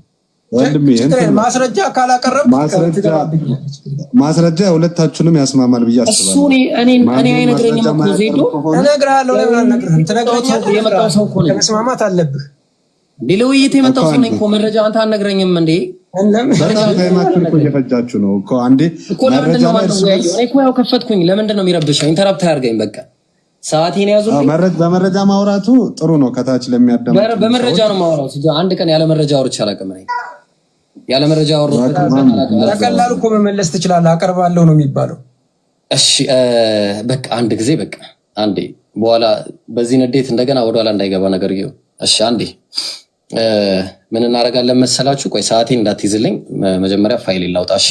ማስረጃ ካላቀረብክ ማስረጃ ሁለታችሁንም ያስማማል ብዬ አስባለሁ። እሱ እኔ አይነግረኝም እኮ ዜዶ። እነግርሃለሁ። ለምን አልነግርህም? ትነግረኛለህ። የመጣው ሰው እኮ ነው። መስማማት አለብህ። ለውይይት የመጣው ሰው ነኝ እኮ። መረጃ አንተ አልነግረኝም እንዴ? ታይማችሁ እኮ እየፈጃችሁ ነው እኮ። አንዴ መረጃ እኔ እኮ ያው ከፈትኩኝ። ለምንድን ነው የሚረብሸው? ኢንተራፕት አያርገኝ። በቃ ሰዓቴን ያዙልኝ። በመረጃ ማውራቱ ጥሩ ነው። ከታች ለሚያዳምጡ በመረጃ ነው ማውራው። አንድ ቀን ያለ መረጃ አውርቼ አላውቅም። ያለ መረጃ አውርቼ በቀላሉ እኮ መመለስ ትችላለህ። አቀርባለሁ ነው የሚባለው። እሺ በቃ አንድ ጊዜ በቃ አንዴ፣ በኋላ በዚህ ንዴት እንደገና ወደኋላ እንዳይገባ ነገር ይኸው። እሺ አንዴ ምን እናደርጋለን መሰላችሁ? ቆይ ሰዓቴን እንዳትይዝልኝ መጀመሪያ ፋይል ላውጣ። እሺ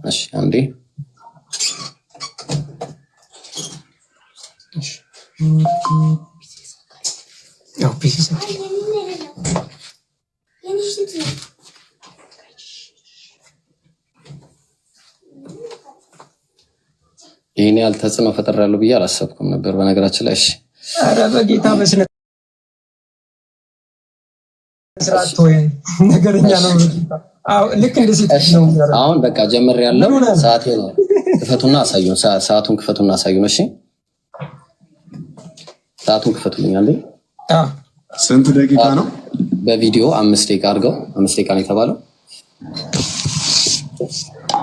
እሺ አንዴ ይሄን ያህል ተጽዕኖ ፈጥሬያለሁ ብዬ አላሰብኩም ነበር በነገራችን ላይ። እሺ ኧረ በጌታ በስነ ስርዓት ወይ ነገርኛ ነው። ልክ እንደዚህ ነው። አሁን በቃ ጀምሬያለሁ። ሰዓቴ ነው። ክፈቱና አሳዩን። ሰዓቱን ክፈቱና አሳዩን። እሺ ሰዓቱን ክፈቱልኝ አንዴ። ስንት ደቂቃ ነው? በቪዲዮ 5 ደቂቃ አድርገው። 5 ደቂቃ ነው የተባለው።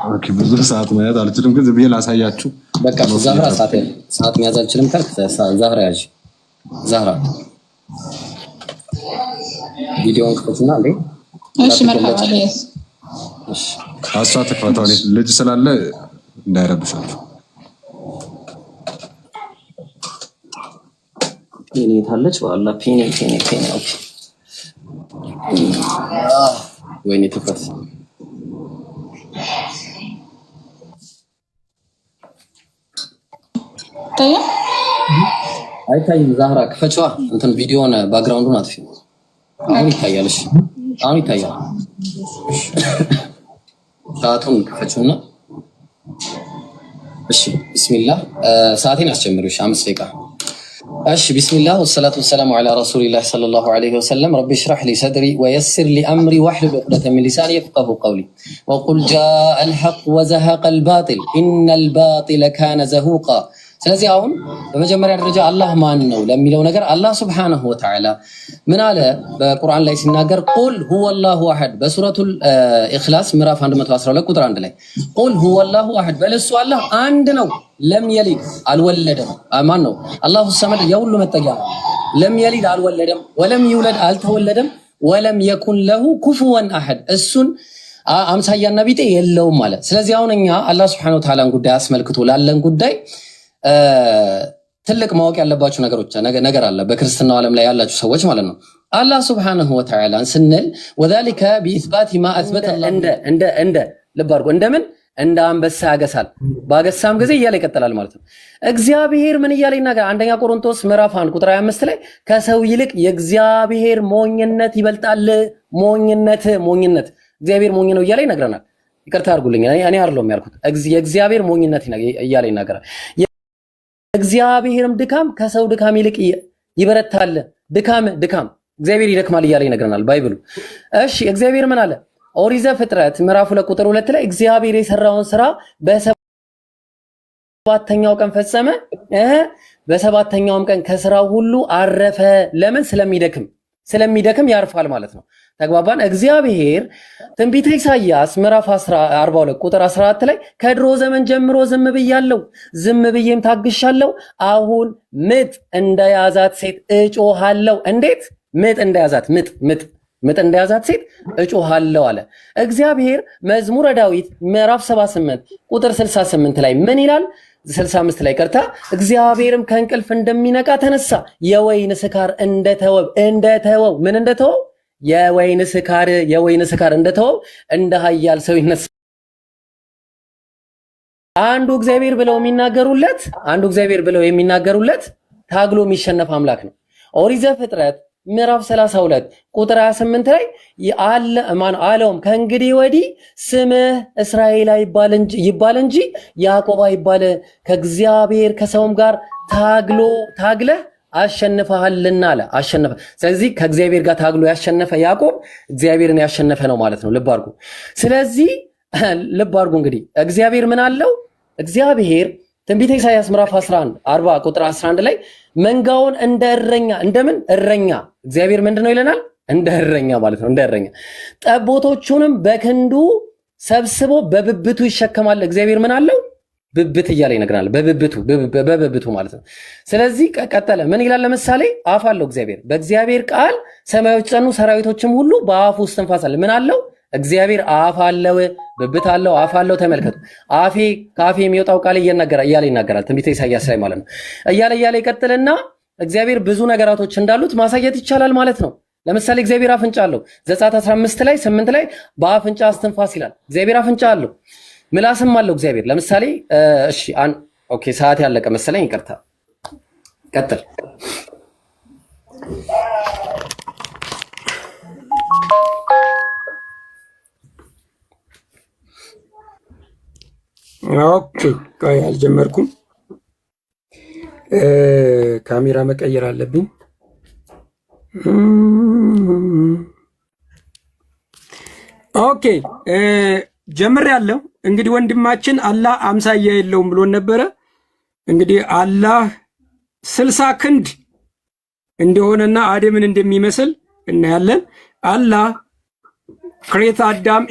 ኦኬ ብዙ ሰዓት መያዝ አልችልም፣ ግን ዝም ብዬ ላሳያችሁ። በቃ ዛህራ ሰዓት መያዝ አልችልም ካልክ ዛህራ ያዥ። ዛህራ ቪዲዮውን ክፈቱና አንዴ። እሺ መርሐባ። እሺ አሷ ተከታተው ልጅ ስላለ እንዳይረብሻችሁ። ፒኒ ታለች ዋላ ፒኒ። ኦኬ ወይኔ ትፈስ አይታይም። ዛህራ ክፈችዋ። እንትን ቪዲዮውን ባክግራውንዱን አጥፊ። አሁን ይታያል። እሺ አሁን ይታያል። ሰዓቱን ክፈችውና እሺ ቢስሚላህ ሰዓቴን አስጀምሪው። 5 ደቂቃ እሺ ቢስሚላህ ወሰላቱ ወሰላሙ ዐላ ረሱሊላህ ሰለላሁ ዐለይሂ ወሰለም ረቢ ሽራህ ሊ ሰድሪ ወየስር ሊ አምሪ ወህሉል ዑቅደተን ሚን ሊሳኒ የፍቀሁ ቀውሊ ወቁል ጃአል ሐቅ ወዘሀቀል ባጢል ኢነል ባጢለ ካነ ዘሁቃ። ስለዚህ አሁን በመጀመሪያ ደረጃ አላህ ማን ነው ለሚለው ነገር አላህ ሱብሓነሁ ወተዓላ ምን አለ በቁርአን ላይ ሲናገር ቁል ሁወላሁ አሐድ በሱረቱል ኢኽላስ ምዕራፍ 112 ቁጥር 1 ላይ ቁል ሁወላሁ አሐድ በለሱ አላህ አንድ ነው፣ ለም የሊድ አልወለደም። ማን ነው? አላሁ ሰመድ የሁሉ መጠጊያ ነው። ለም የሊድ አልወለደም፣ ወለም ይውለድ አልተወለደም፣ ወለም የኩን ለሁ ኩፉወን አሐድ እሱን አምሳያና ቢጤ የለውም ማለት። ስለዚህ አሁን እኛ አላህ ሱብሓነሁ ወተዓላን ጉዳይ አስመልክቶ ላለን ጉዳይ ትልቅ ማወቅ ያለባችሁ ነገር አለ። በክርስትናው ዓለም ላይ ያላችሁ ሰዎች ማለት ነው። አላህ ሱብሓነሁ ወተዓላ ስንል ወዛሊከ ቢኢስባቲ ማ አስበተ እንደ ልብ አድርጎ እንደምን እንደ አንበሳ ያገሳል ባገሳም ጊዜ እያለ ይቀጥላል ማለት ነው። እግዚአብሔር ምን እያለ ይናገራል? አንደኛ ቆሮንቶስ ምዕራፍ 1 ቁጥር 25 ላይ ከሰው ይልቅ የእግዚአብሔር ሞኝነት ይበልጣል። ሞኝነት እግዚአብሔር ሞኝ ነው እያለ ይነግረናል። ይቅርታ አድርጉልኝ፣ እኔ አይደለሁም ያልኩት፣ የእግዚአብሔር ሞኝነት እያለ ይናገራል። የእግዚአብሔርም ድካም ከሰው ድካም ይልቅ ይበረታል። ድካም እግዚአብሔር ይደክማል እያለ ይነግረናል ባይብሉ። እሺ እግዚአብሔር ምን አለ? ኦሪት ዘፍጥረት ምዕራፍ 2 ቁጥር 2 ላይ እግዚአብሔር የሰራውን ስራ በሰባተኛው ቀን ፈጸመ። በሰባተኛውም ቀን ከስራው ሁሉ አረፈ። ለምን? ስለሚደክም ያርፋል ማለት ነው። ተግባባን? እግዚአብሔር ትንቢተ ኢሳይያስ ምዕራፍ 42 ቁጥር 14 ላይ ከድሮ ዘመን ጀምሮ ዝም ብዬም ታግሻለሁ፣ አሁን ምጥ እንደያዛት ሴት እጮሃለሁ። እንዴት? ምጥ እንደያዛት ሴት እጮሃለሁ አለ እግዚአብሔር። መዝሙረ ዳዊት ምዕራፍ 78 ቁጥር 68 ላይ ምን ይላል? 65 ላይ ቀርታ እግዚአብሔርም ከእንቅልፍ እንደሚነቃ ተነሳ፣ የወይን ስካር እንደተወው ምን እንደተወው? የወይን ስካር እንደተወው እንደ ኃያል ሰው ይነሳ። አንዱ እግዚአብሔር ብለው የሚናገሩለት ታግሎ የሚሸነፍ አምላክ ነው። ኦሪት ዘፍጥረት ምዕራፍ 32 ቁጥር 28 ላይ አለውም ከእንግዲህ ወዲህ ስምህ እስራኤል ይባል እንጂ ያዕቆብ አይባል፣ ከእግዚአብሔር ከሰውም ጋር ታግለህ አሸንፈሃልና አለ። ስለዚህ ከእግዚአብሔር ጋር ታግሎ ያሸነፈ ያዕቆብ እግዚአብሔርን ያሸነፈ ነው ማለት ነው። ልብ አድርጉ። ስለዚህ ልብ አድርጉ እንግዲህ እግዚአብሔር ምን አለው? እግዚአብሔር ትንቢተ ኢሳይያስ ምዕራፍ 40 ቁጥር 11 ላይ መንጋውን እንደ እረኛ እግዚአብሔር ምንድነው ይለናል? እንደ እረኛ ማለት ነው። እንደ እረኛ ጠቦቶቹንም በክንዱ ሰብስቦ በብብቱ ይሸከማል። እግዚአብሔር ምን አለው? ብብት እያለ ይነግራል። በብብቱ ማለት ነው። ስለዚህ ቀጠለ። ምን ይላል? ለምሳሌ አፍ አለው እግዚአብሔር። በእግዚአብሔር ቃል ሰማዮች ጸኑ፣ ሰራዊቶችም ሁሉ በአፉ ውስጥ ትንፋስ አለ። ምን አለው? እግዚአብሔር አፍ አለው፣ ብብት አለው፣ አፍ አለው። ተመልከቱ። ከአፌ የሚወጣው ቃል እያለ ይናገራል። ትንቢተ ኢሳይያስ ላይ ማለት ነው። እያለ ይቀጥልና እግዚአብሔር ብዙ ነገራቶች እንዳሉት ማሳየት ይቻላል ማለት ነው። ለምሳሌ እግዚአብሔር አፍንጫ አለው። ዘጸአት 15 ላይ 8 ላይ በአፍንጫ አስትንፋስ ይላል። እግዚአብሔር አፍንጫ አለው። ምላስም አለው እግዚአብሔር። ለምሳሌ እሺ ኦኬ፣ ሰዓት ያለቀ መሰለኝ፣ ይቅርታ። ቀጥል። ኦኬ፣ ቆይ አልጀመርኩም። ካሜራ መቀየር አለብኝ። ኦኬ ጀምሬያለሁ። እንግዲህ ወንድማችን አላህ አምሳያ የለውም ብሎን ነበረ። እንግዲህ አላህ 60 ክንድ እንደሆነና አደምን እንደሚመስል እናያለን። አላህ ክሬት አዳም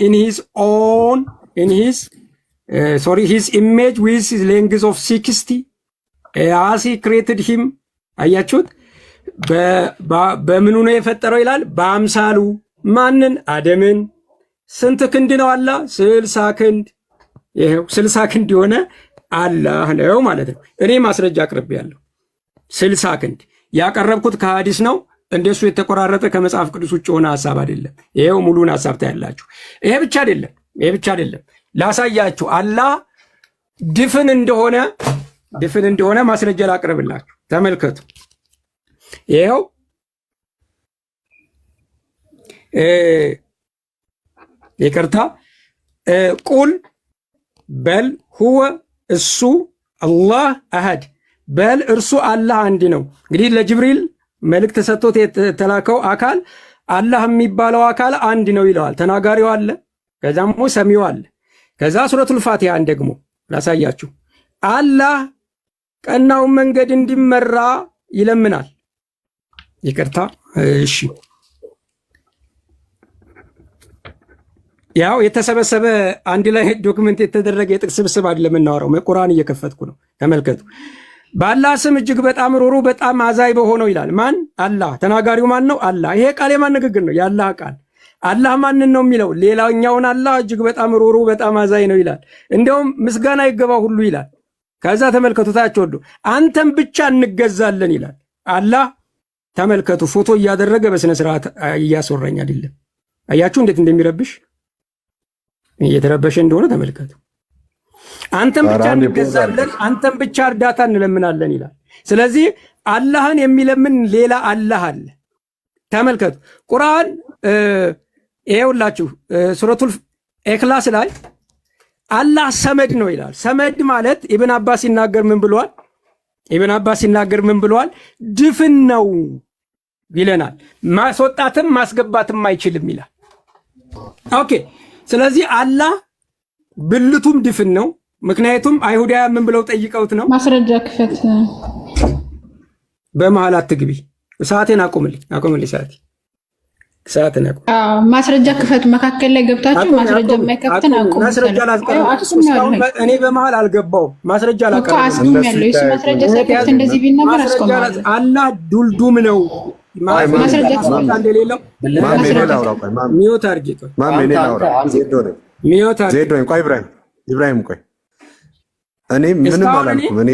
his image with his length of 60 as he created him። አያችሁት? በምኑ ነው የፈጠረው ይላል? በአምሳሉ። ማንን? አደምን። ስንት ክንድ ነው አላህ? 60 ክንድ። ይሄው 60 ክንድ የሆነ አላህ ነው ማለት ነው። እኔ ማስረጃ አቅርቤያለሁ። 60 ክንድ ያቀረብኩት ከሐዲስ ነው። እንደሱ የተቆራረጠ ከመጽሐፍ ቅዱስ ውጭ የሆነ ሐሳብ አይደለም። ይሄው ሙሉን ሐሳብ ታያላችሁ። ይሄ ብቻ አይደለም ላሳያችሁ። አላህ ድፍን እንደሆነ ማስረጃ ላቅርብላችሁ። ተመልከቱ። ይሄው ይቅርታ ቁል በል ሁወ እሱ አላህ አሃድ በል እርሱ አላህ አንድ ነው። እንግዲህ ለጅብሪል መልእክት ተሰጥቶት የተላከው አካል አላህ የሚባለው አካል አንድ ነው ይለዋል። ተናጋሪው አለ፣ ከዛም ሰሚው አለ። ከዛ ሱረቱል ፋቲሃን ደግሞ ላሳያችሁ። አላህ ቀናውን መንገድ እንዲመራ ይለምናል። ይቅርታ እሺ፣ ያው የተሰበሰበ አንድ ላይ ዶክመንት የተደረገ የጥቅስ ስብስብ አይደለም የምናወራው። ቁርአን እየከፈትኩ ነው። ተመልከቱ። በአላህ ስም እጅግ በጣም ሩሩ በጣም አዛኝ በሆነው ይላል። ማን? አላህ። ተናጋሪው ማን ነው? አላህ። ይሄ ቃል የማን ንግግር ነው? የአላህ ቃል። አላህ ማንን ነው የሚለው? ሌላኛውን አላህ እጅግ በጣም ሩሩ በጣም አዛኝ ነው ይላል። እንዲያውም ምስጋና ይገባው ሁሉ ይላል። ከዛ ተመልከቱ ታች ወዶ አንተም ብቻ እንገዛለን ይላል። አላህ ተመልከቱ። ፎቶ እያደረገ በስነ ስርዓት እያስወራኝ አይደለም። አያችሁ እንዴት እንደሚረብሽ እየተረበሸ እንደሆነ ተመልከቱ። አንተም ብቻ እንገዛለን፣ አንተም ብቻ እርዳታ እንለምናለን ይላል። ስለዚህ አላህን የሚለምን ሌላ አላህ አለ። ተመልከቱ። ቁርአን ይኸውላችሁ ሱረቱል ኢኽላስ ላይ አላህ ሰመድ ነው ይላል። ሰመድ ማለት ኢብን አባስ ሲናገር ምን ብለዋል? ኢብን አባስ ሲናገር ምን ብለዋል? ድፍን ነው ይለናል። ማስወጣትም ማስገባትም አይችልም ይላል። ኦኬ። ስለዚህ አላህ ብልቱም ድፍን ነው። ምክንያቱም አይሁዳውያን ምን ብለው ጠይቀውት ነው? ማስረጃ ክፈት። በመሃል አትግቢ። ሰዓቴን አቁምልኝ ሰዓቴን አቁም። ማስረጃ ክፈት። መካከል ላይ ገብታችሁ ማስረጃ የማይከፍትን አቁም። ማስረጃ ላስቀምጥ። እኔ በመሃል አልገባውም። ማስረጃ ላቀርብ አስቁም ያለው እሱ ማስረጃ ሳይከፍት እንደዚህ ቢናገር አስቆማለሁ። አላህ ዱልዱም ነው። ማስረጃ እንደሌለው ሚውት አድርጌ ቆይ ኢብራሂም ቆይ እኔ ምንም አላልኩም። እኔ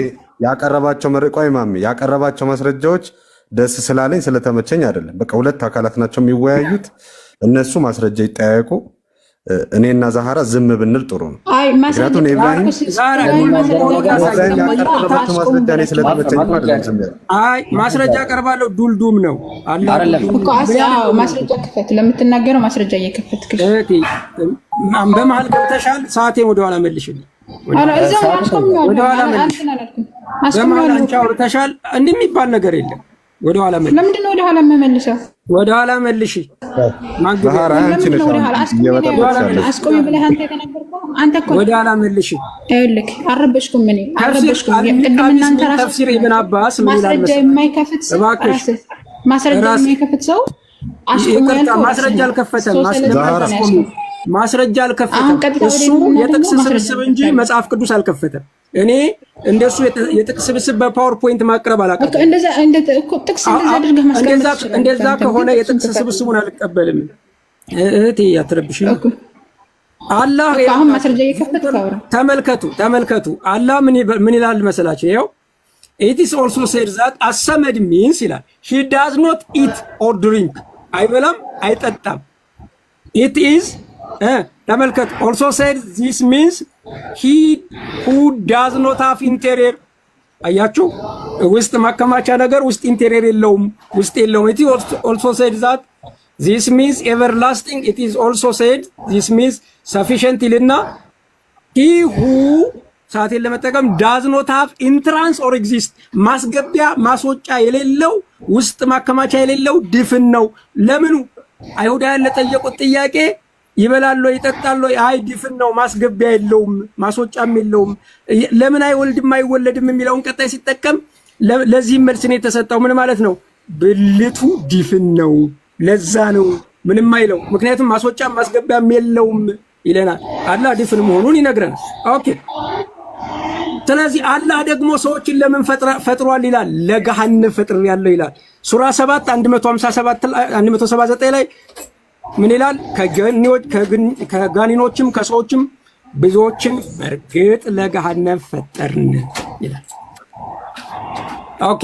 ያቀረባቸው ማስረጃዎች ደስ ስላለኝ ስለተመቸኝ አይደለም። በቃ ሁለት አካላት ናቸው የሚወያዩት፣ እነሱ ማስረጃ ይጠያየቁ። እኔና ዛሃራ ዝም ብንል ጥሩ ነው። ምክንያቱም ኢብራሂም ያቀረባቸው ማስረጃ እኔ ስለተመቸኝ አይደለም። ማስረጃ አቀርባለሁ። ዱልዱም ነው ማስረጃ ክፈት። ለምትናገረው ማስረጃ እየከፈትክ በመሀል ገብተሻል። ሰዓቴን ወደኋላ መልሽልኝ። በመሀል አንቺ አውርተሻል። እንደሚባል ነገር የለም። ወደኋላ መልሽ። ለምንድን ነው ወደኋላ የምመልሰው? ወደኋላ መልሽ። አስቆሚ ብለህ አንተ የተናገርከው አንተ እኮ ወደኋላ መልሽ። ይኸውልህ አልረበሽኩም። ቅድም እናንተ ተፍሲር ኢብን አባስ ማስረጃ የማይከፍት ማስረጃ የማይከፍት ሰው አስቆሚ ያልከው ማስረጃ አልከፈተም። ማስረጃ አልከፈተም። እሱ የጥቅስ ስብስብ እንጂ መጽሐፍ ቅዱስ አልከፈተም። እኔ እንደሱ የጥቅስ ስብስብ በፓወርፖይንት ማቅረብ አላውቅም። እንደዛ ከሆነ የጥቅስ ስብስቡን አልቀበልም። እህቴ አትረብሽ። አላህ አሁን ማስረጃ እየከፈትክ አውራ። ተመልከቱ አላህ ምን ይላል መሰላችሁ? ይኸው it is also said that as-samad means ይላል he does not eat or drink አይበላም አይጠጣም። it is ተመልከቱ also said this means he who does not have interior አያችሁ ውስጥ ማከማቻ ነገር ውስጥ ኢንቴሪየር የለውም ውስጥ የለውም። it also said that this means everlasting. it is also said this means sufficient ይልና he who ሰዓትን ለመጠቀም does not have entrance or exist ማስገቢያ ማስወጫ የሌለው ውስጥ ማከማቻ የሌለው ድፍን ነው። ለምኑ አይሁዳውያን ለጠየቁት ጥያቄ ይበላል ይጠጣል አይ ድፍን ነው ማስገቢያ የለውም ማስወጫም የለውም። ለምን አይወልድም አይወለድም የሚለውን ቀጣይ ሲጠቀም ለዚህ መልስ ነው የተሰጠው። ምን ማለት ነው? ብልቱ ድፍን ነው ለዛ ነው ምንም አይለው። ምክንያቱም ማስወጫም ማስገቢያም የለውም ይለናል። አላህ ድፍን መሆኑን ይነግረናል። ኦኬ። ስለዚህ አላህ ደግሞ ሰዎችን ለምን ፈጥሯል ይላል? ለገሃነም ፈጥር ያለው ይላል። ሱራ 7 179 ላይ ምን ይላል? ከጋኒኖችም ከሰዎችም ብዙዎችን በእርግጥ ለገሃነም ፈጠርን ይላል። ኦኬ።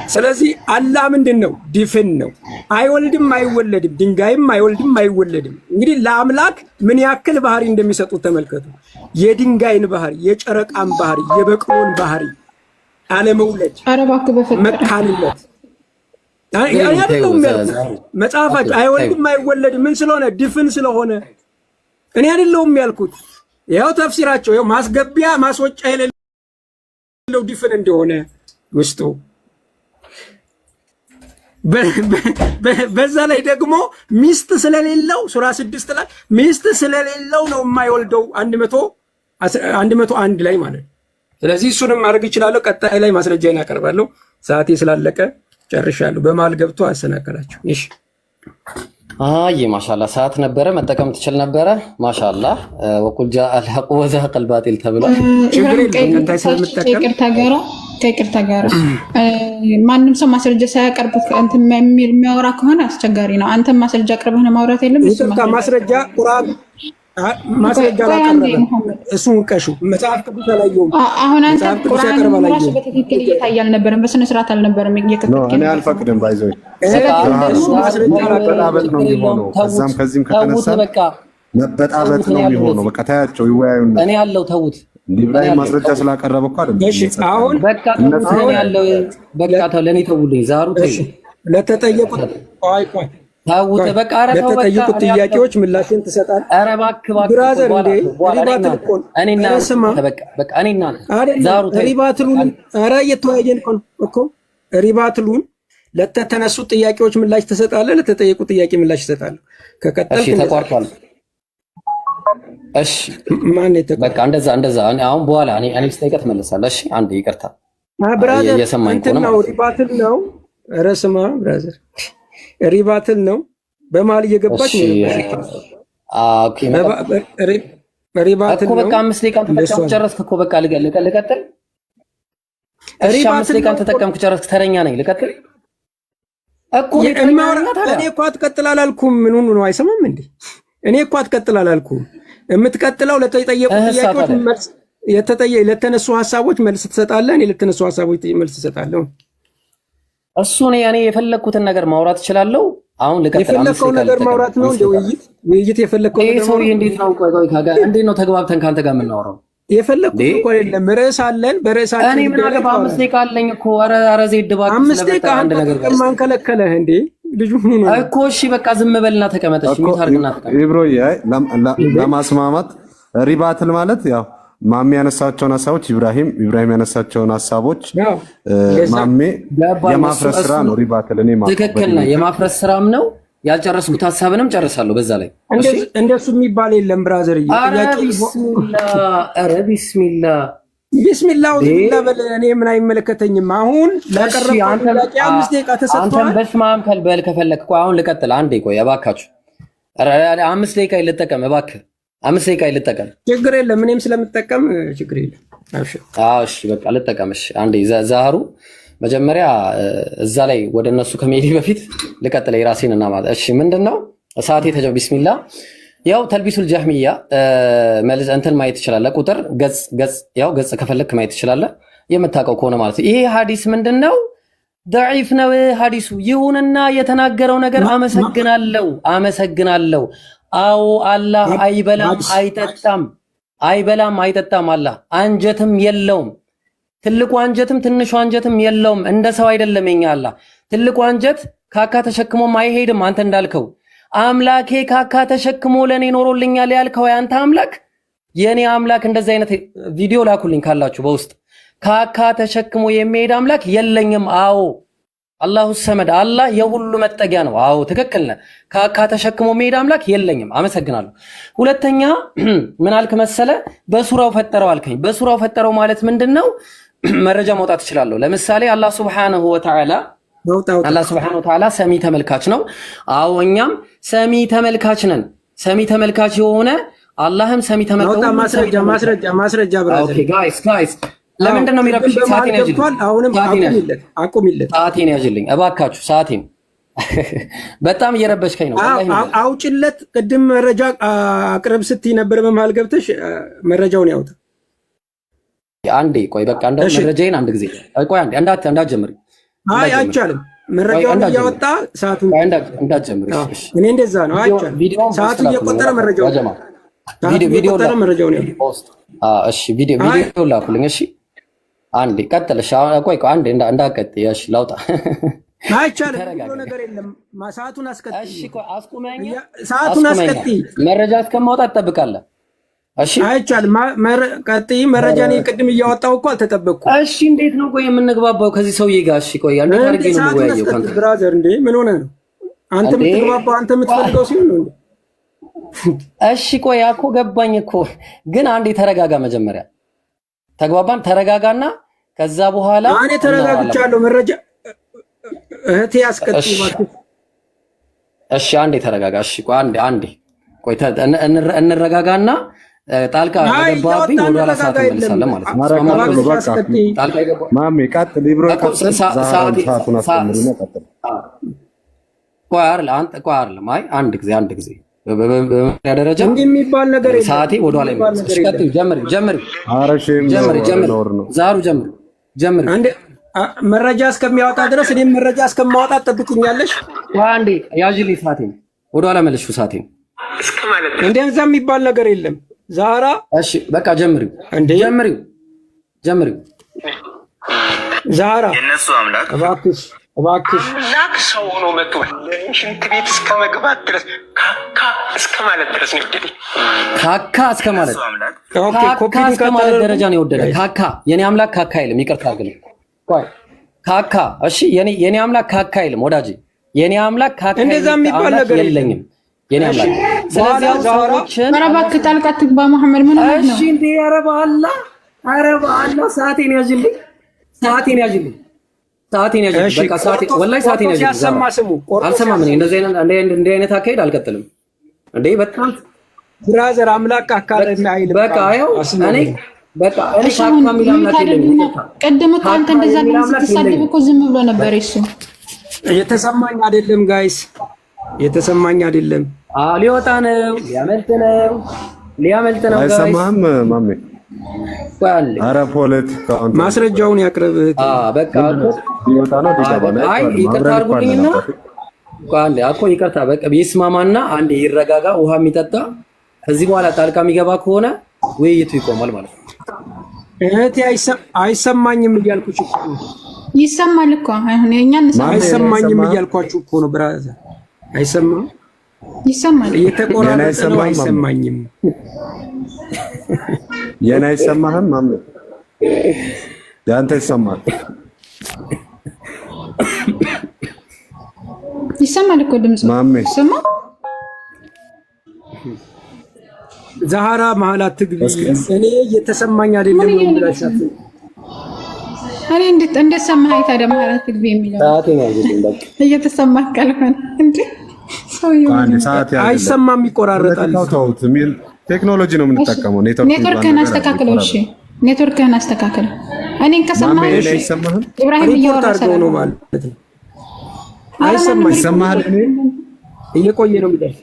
ስለዚህ አላህ ምንድነው? ድፍን ነው። አይወልድም አይወለድም፣ ድንጋይም አይወልድም አይወለድም። እንግዲህ ለአምላክ ምን ያክል ባህሪ እንደሚሰጡት ተመልከቱ። የድንጋይን ባህሪ፣ የጨረቃን ባህሪ፣ የበቅሎን ባህሪ፣ አለመውለድ፣ መካንነት አይደለም ያልኩት። መጽሐፋችሁ አይወልድም አይወለድም ምን ስለሆነ? ድፍን ስለሆነ። እኔ አይደለሁም ያልኩት። ያው ተፍሲራቸው ያው ማስገቢያ ማስወጫ የሌለው ድፍን እንደሆነ ውስጡ በዛ ላይ ደግሞ ሚስት ስለሌለው ሱራ 6 ላይ ሚስት ስለሌለው ነው የማይወልደው 101 ላይ ማለት ነው። ስለዚህ እሱንም ማድረግ ይችላለሁ። ቀጣይ ላይ ማስረጃ እናቀርባለሁ። ሰዓቴ ስላለቀ ጨርሻለሁ። በመሀል ገብቶ አሰናከላችሁ። እሺ አይ ማሻአላ ሰዓት ነበረ መጠቀም ትችል ነበረ። ማሻአላ ወቁል ጃአል ሐቅ ወዘሐቀል ባጢል ተብሏል። ችግር የለም። ቀጣይ ስለምጠቀም ከይቅርታ ጋር ማንም ሰው ማስረጃ ሳያቀርብ እንትን የሚያወራ ከሆነ አስቸጋሪ ነው። አንተም ማስረጃ አቅርበህ ነው ማውራት የለም። ማስረጃ ቁርአን ማስረጃ አላቀረበም። እሱን ቀሹ መጽሐፍ ቅዱስ አላየሁም። አሁን አንተ ቁርአን ራሱ በትክክል እየታየ አልነበረም፣ በስነ ስርዓት አልነበረም እየከተከለ። እኔ አልፈቅድም። ባይዘው ማስረጃ መበጣበጥ ነው የሚሆነው። ከዛም ከዚህም ከተነሳ መበጣበጥ ነው የሚሆነው። በቃ ታያቸው ይወያዩና እኔ ያለው ተውት። ኢብራሂም ማስረጃ ስላቀረበ እኮ አይደለም። እሺ አሁን በቃ ተው ያለው በቃ ተው፣ ለኔ ተውልኝ። ዛሩ ተይ ለተጠየቁት ቆይ ታውት በቃ አረጋው በቃ ለተጠየቁት ጥያቄዎች ምላሽን ትሰጣል። ኧረ እባክህ ብራዘር እንዴ ሪባትል እኮ እኔና በቃ እኔና ዛሩ ሪባትሉን ኧረ እየተወያየን እኮ ሪባትሉን ለተነሱ ጥያቄዎች ምላሽ ትሰጣለህ፣ ለተጠየቁ ጥያቄ ምላሽ ትሰጣለህ። ከቀጠልክ እሺ ተቋርጧል። እሺ ማን የተቀ በቃ እንደዛ አሁን በኋላ እኔ ስጠይቀት መልሳለሁ። እሺ አንዴ ይቅርታ ብራዘር እንትን ነው ሪባትል ነው። ኧረ ስማ ብራዘር ሪባትል ነው። በመሀል እየገባች ነው። ኦኬ ሪባትል ነው። በቃ 5 ደቂቃ ተጠቀምኩ ጨረስክ እኮ በቃ ልቀጥል። እሺ 5 ደቂቃ ተጠቀምኩ ጨረስክ። ተረኛ ነኝ ልቀጥል እኮ እኔ እኮ አትቀጥል አላልኩም። ምን ሆኖ ነው አይሰማም እንዴ? እኔ እኮ አትቀጥል አላልኩም። የምትቀጥለው ለተጠየቁ ጥያቄዎች መልስ ለተነሱ ሀሳቦች መልስ ትሰጣለህ። እኔ ለተነሱ ሀሳቦች መልስ እሰጣለሁ። እሱ ነው ያኔ የፈለኩትን ነገር ማውራት እችላለሁ። አሁን ልቀጥል። የፈለከው ነገር ማውራት ነው እንዴ? ውይይት የፈለከው ነገር ነው። እንዴት ነው? ቆይ እንዴት ነው ተግባብተን ካንተ ጋር የምናወራው? የፈለኩት እኮ አይደለም። ርዕስ አለን። በርዕሳችን እኔ ምን አገባ? 5 ደቂቃ አለኝ እኮ። ኧረ ዜድ ባክ 5 ደቂቃ አንድ ነገር ማን ከለከለህ እንዴ? ልጁ ምን ነው እኮ። እሺ በቃ ዝም በልና ተቀመጥ። እሺ ሚታርግና ተቀመጥ። ኢብሮዬ ለማስማማት ሪባትል ማለት ያው ማሜ ያነሳቸውን ሀሳቦች ኢብራሂም ያነሳቸውን ሀሳቦች ማሜ የማፍረስ ስራ ነው ሪባትል። እኔ ትክክል ነው፣ የማፍረስ ስራም ነው። ያልጨረስኩት ሀሳብንም ጨርሳለሁ በዛ ላይ። እንደሱ የሚባል የለም ብራዘር። ኧረ ቢስሚላህ በል። እኔ ምን አይመለከተኝም። አሁን ለቀረብኩት ጥያቄ 5 ደቂቃ ተሰጥቷል። አንተም በስማም ከልበል ከፈለክ እኮ አሁን ልቀጥል። አንዴ ቆይ እባካችሁ። 5 ደቂቃ ይልጠቀም እባክህ። 5 ደቂቃ ይልጠቀም። ችግር የለም። እኔም ስለምጠቀም ችግር የለም። አብሽር። እሺ በቃ ልጠቀም። እሺ አንዴ ዛህሩ መጀመሪያ እዛ ላይ ወደ እነሱ ከመሄዴ በፊት ልቀጥል የራሴን እና ማለት እሺ ምንድነው ሰዓቴ ተጀው ቢስሚላህ። ያው ተልቢሱል ጀህሚያ መልስ እንትን ማየት ትችላለህ። ቁጥር ገጽ ከፈለክ ማየት ትችላለህ፣ የምታውቀው ከሆነ ማለት ይሄ ሐዲስ ምንድነው ضعيف ነው ሐዲሱ። ይሁንና የተናገረው ነገር አመሰግናለሁ። አዎ አላህ አይበላም አይጠጣም። አላህ አንጀትም የለውም። ትልቁ አንጀትም ትንሹ አንጀትም የለውም። እንደ ሰው አይደለም የኛ አላህ። ትልቁ አንጀት ካካ ተሸክሞም አይሄድም። አንተ እንዳልከው አምላኬ ካካ ተሸክሞ ለኔ ኖሮልኛል ያልከው ያንተ አምላክ የኔ አምላክ እንደዚህ አይነት ቪዲዮ ላኩልኝ ካላችሁ በውስጥ። ካካ ተሸክሞ የሚሄድ አምላክ የለኝም። አዎ አላሁ ሰመድ፣ አላህ የሁሉ መጠጊያ ነው። አዎ ትክክል ነህ። ካካ ተሸክሞ የሚሄድ አምላክ የለኝም። አመሰግናለሁ። ሁለተኛ ምን አልክ መሰለ? በሱራው ፈጠረው አልከኝ። በሱራው ፈጠረው ማለት ምንድነው? መረጃ ማውጣት እችላለሁ። ለምሳሌ አላህ ሱብሓነሁ ወተዓላ ሰሚ ተመልካች ነው። አዎ እኛም ሰሚ ተመልካች ነን። ሰሚ ተመልካች የሆነ አላህም ሰሚ ተመልካች ነው። ማስረጃ ብራዘር። ኦኬ ጋይስ ለምንድን ነው የሚረብሽ? ሰዓቴን ያዥልኝ። አሁንም አቁሚለት። ሰዓቴን ያዥልኝ እባካችሁ። ሰዓቴን በጣም እየረበሽከኝ ነው። አውጭለት። ቅድም መረጃ አቅርብ ስትይ ነበር። በመሀል ገብተሽ መረጃውን ያውጣ። አንዴ ቆይ በቃ እንደው መረጃዬን አንድ ጊዜ ቆይ አንዴ እንዳትጀምሪ። አይ አይቻልም። መረጃውን እያወጣ ሰዓቱን እንዳትጀምሪ። እኔ እንደዛ ነው። አይቻልም። ሰዓቱ እየቆጠረ መረጃውን እሺ ቪዲዮ ላኩልኝ። እሺ አንዴ ቀጥለሽ ቆይ አንዴ እንዳትቀጥይ። እሺ ላውጣ። አይቻልም ብሎ ነገር የለም። ሰዓቱን አስቀጥይ። እሺ ቆይ አስቁመኝ። ሰዓቱን አስቀጥይ። መረጃ እስከማውጣት ትጠብቃለህ። እሺ አይቻልም። ቀጥይ። መረጃ እኔ ቅድም እያወጣው እኮ አልተጠበቅኩም። እሺ እንዴት ነው ቆይ የምንግባባው ከዚህ ሰውዬ ጋር? እሺ ቆይ አንዴ ታርጌ ነው የምወያየው ካንተ ብራዘር። እንዴ ምን ሆነ ነው አንተ የምትግባባው? አንተ የምትፈልገው ሲሆን ነው እንዴ? እሺ ቆይ እኮ ገባኝ እኮ ግን አንዴ ተረጋጋ። መጀመሪያ ተግባባን። ተረጋጋና ከዛ በኋላ እኔ ተረጋግቻለሁ። መረጃ እህቴ አስቀጥይ ማለት። እሺ አንዴ ተረጋጋ። እሺ ቆይ አንዴ ቆይ እንረጋጋና ጣልቃ ገባብኝ ወደ ኋላ ሰዓት እንመልሳለን ማለት ነው። ጣልቃ ገባ ማሜ ቀጥል። ሊብሮ ቀጥል። ሰዓቱን አስቀምጥና ቀጥል። ቆይ አይደል አንድ ጊዜ በመሪያ ደረጃ እንዲህ የሚባል ነገር የለም። ሰዓቴ ወደ ኋላ ይመለስ። ቀጥይ፣ ጀምሪ። ዛሩ ጀምሪ። አንዴ መረጃ እስከሚያወጣ ድረስ እኔም መረጃ እስከማወጣ ጠብቅኛለሽ። አንዴ ያዥልኝ ሰዓቴን፣ ወደ ኋላ መልሽው ሰዓቴን። እንደዛ የሚባል ነገር የለም ዛራ። እሺ በቃ ጀምሪው፣ ጀምሪው ዛራ። የነሱ አምላክ እባክሽ አምላክ ሰው ሆኖ መጥቶ ሽንት ቤት እስከ መግባት ድረስ ካካ እስከ ማለት ድረስ ነው የወደደኝ። ካካ እስከ ማለት ደረጃ ነው የወደደ። ካካ የኔ አምላክ ካካ አይልም። ይቅርታ ግን ቆይ ካካ እሺ፣ የኔ አምላክ ካካ አይልም ወዳጄ። የኔ አምላክ ካካ እንደዛ የሚባል ነገር የለኝም። የኔ አምላክ ስለዚህ ዛራዎችን አረባክ ጣልቃ ትግባ መሐመድ ምን ማለት ነው? እሺ እንዴ አረባላ ሰዓቴን ያዥልኝ። በቃ ሰዓቴን ወላሂ ሰዓቴን ያዥልኝ። ያሰማ ስሙ አልሰማም። እኔ እንደዚህ አይነት አካሄድ አልቀጥልም። እንዴ በጣም ብራዘር አምላክ አካረና አይልም። በቃ አይው እኔ ካካ ሚል አምላክ የለኝም። ቀደም እኮ አንተ እንደዛ ስትሳደብ እኮ ዝም ብሎ ነበር። እሱ የተሰማኝ አይደለም ጋይስ፣ የተሰማኝ አይደለም። ሊወጣ ነው፣ ሊያመልጥ ነው። አይሰማህም ማሜ? ኧረ ፖለቲካውን ማስረጃውን ያቅርብ። በቃ ሊወጣ ነው። አይ ይቅርታ አድርጉልኝና ይቅርታ በቃ ይስማማና አንዴ ይረጋጋ፣ ውሃ የሚጠጣ ከዚህ በኋላ ጣልቃ የሚገባ ከሆነ ውይይቱ ይቆማል ማለት ነው። እህቴ አይሰማኝም እያልኩሽ እኮ ነው። ይሰማል እኮ አሁን የኛን አይሰማኝም እያልኳችሁ እኮ ነው ብራዘር። አይሰማም? ይሰማል። እየተቆራረጠ ነው። አይሰማኝም። የኔ አይሰማህም ማሜ? ያንተ ይሰማል። ይሰማል እኮ ድምጽ ማሜ ሰማ። ዛሃራ መሀል አትግቢ። እኔ እየተሰማኝ አይደለም ነው ብላሻት። እኔ እንዴት ሰማኸኝ ታዲያ? መሀል አትግቢ የሚለው እየተሰማህ ካልሆነ እንዴ አይሰማም፣ ይቆራረጣል። ቴክኖሎጂ ነው የምንጠቀመው። ኔትወርክህን አስተካክለው። እሺ ኔትወርክህን አስተካክለው። እኔን ከሰማኸኝ ኢብራሂም እያወራ ነው ማለት ነው። አይሰማም። ይሰማሃል? እኔ እየቆየ ነው የሚደርስ።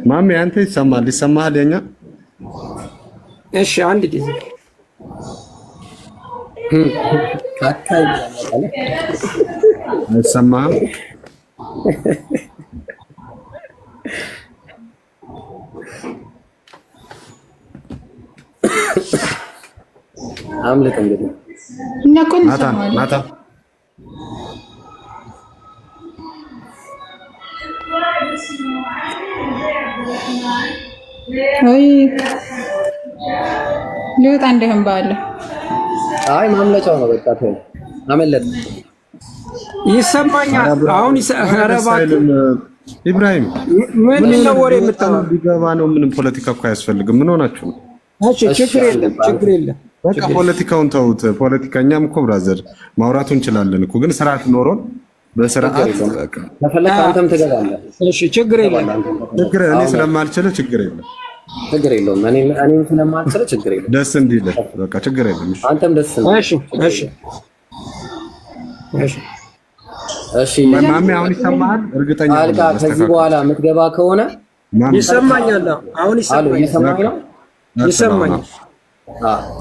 ማሜ አንተ ይሰማል? ይሰማሃል? የኛ እሺ አንድ ጊዜ አይሰማህም? አምልጥ እንግዲህ እኛ እኮ እንሰማለን። ማታ አይ ሊወጣ እንደሆነ ባለ አይ ማምለጫው ነው። በቃ ተው አመለጥ። ይሰማኛል አሁን። ኢብራሂም ምን ነው ወሬ የምታወራው? ቢገባ ነው። ምንም ፖለቲካ እኮ አያስፈልግም። ምን ሆናችሁ ነው? እሺ ችግር የለም። በቃ ፖለቲካውን ተውት። ፖለቲካኛም እኮ ብራዘር ማውራቱ እንችላለን እኮ ግን ስርዓት ኖሮን በስርዓት ተፈለከ አንተም ትገባለህ። እሺ ችግር የለም። እኔ ስለማልችል ችግር የለም። ችግር የለውም። እኔ ስለማልችል ችግር የለም። ደስ እንዲል በቃ ችግር የለም። አንተም ደስ እንዲል። እሺ ማሜ አሁን ይሰማሃል? እርግጠኛ ጣልቃ ከዚህ በኋላ የምትገባ ከሆነ ይሰማኛል። አሁን ይሰማኛል።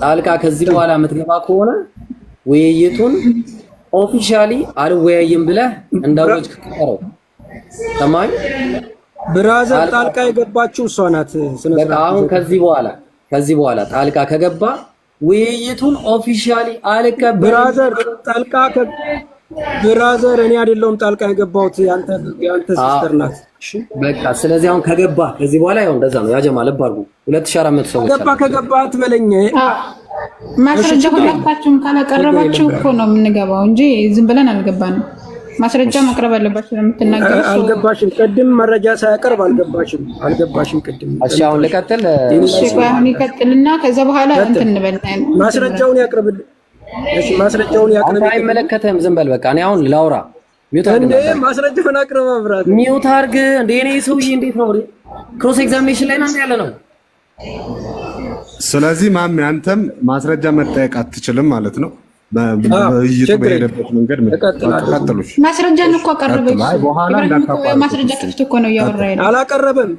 ጣልቃ ከዚህ በኋላ የምትገባ ከሆነ ውይይቱን ኦፊሻሊ አልወያይም ብለህ እንዳወጅክ ቀረው። ሰማኝ ብራዘር፣ ጣልቃ የገባችው እሷ ናት። በቃ አሁን ከዚህ በኋላ ጣልቃ ከገባ ውይይቱን ኦፊሻሊ አልቀበልም። ብራዘር እኔ አይደለሁም ጣልቃ የገባሁት፣ ያንተ ሲስተር ናት። በቃ ስለዚህ አሁን ከገባ ከዚህ በኋላ ያው እንደዛ ነው። ያጀማ ልብ አድርጉ። 2400 ሰዎች ከገባ አትበለኝ። ማስረጃ ሁላችሁም ካላቀረባችሁ እኮ ነው የምንገባው እንጂ ዝም ብለን አልገባንም። ማስረጃ ማቅረብ አለባችሁ። ለምትናገሩ አልገባሽም። ቅድም መረጃ ሳያቀርብ አልገባሽም። ቅድም እሺ፣ አሁን ልቀጥል። እሺ፣ አሁን ይቀጥልና ከዛ በኋላ እንትን እንበልጣለን። ማስረጃውን ያቅርብልኝ። እሺ፣ ማስረጃውን ያቅርብ። አይመለከተም። ዝም በል በቃ። እኔ አሁን ላውራ። ሚውት እንዴ ማስረጃውን አቅርብ። አብራት ሚውት አድርግ። እንዴ እኔ ሰውዬ እንዴት ነው ክሮስ ኤግዛሚኔሽን ላይ ነው ያለ ነው። ስለዚህ ማሜ አንተም ማስረጃ መጠየቅ አትችልም ማለት ነው። በይይቱ በሄደበት መንገድ ተቀጥሉሽ ማስረጃን እኮ አቀረበች። ማስረጃ ከፍቶ እኮ ነው ያወራ ያለው። አላቀረበም።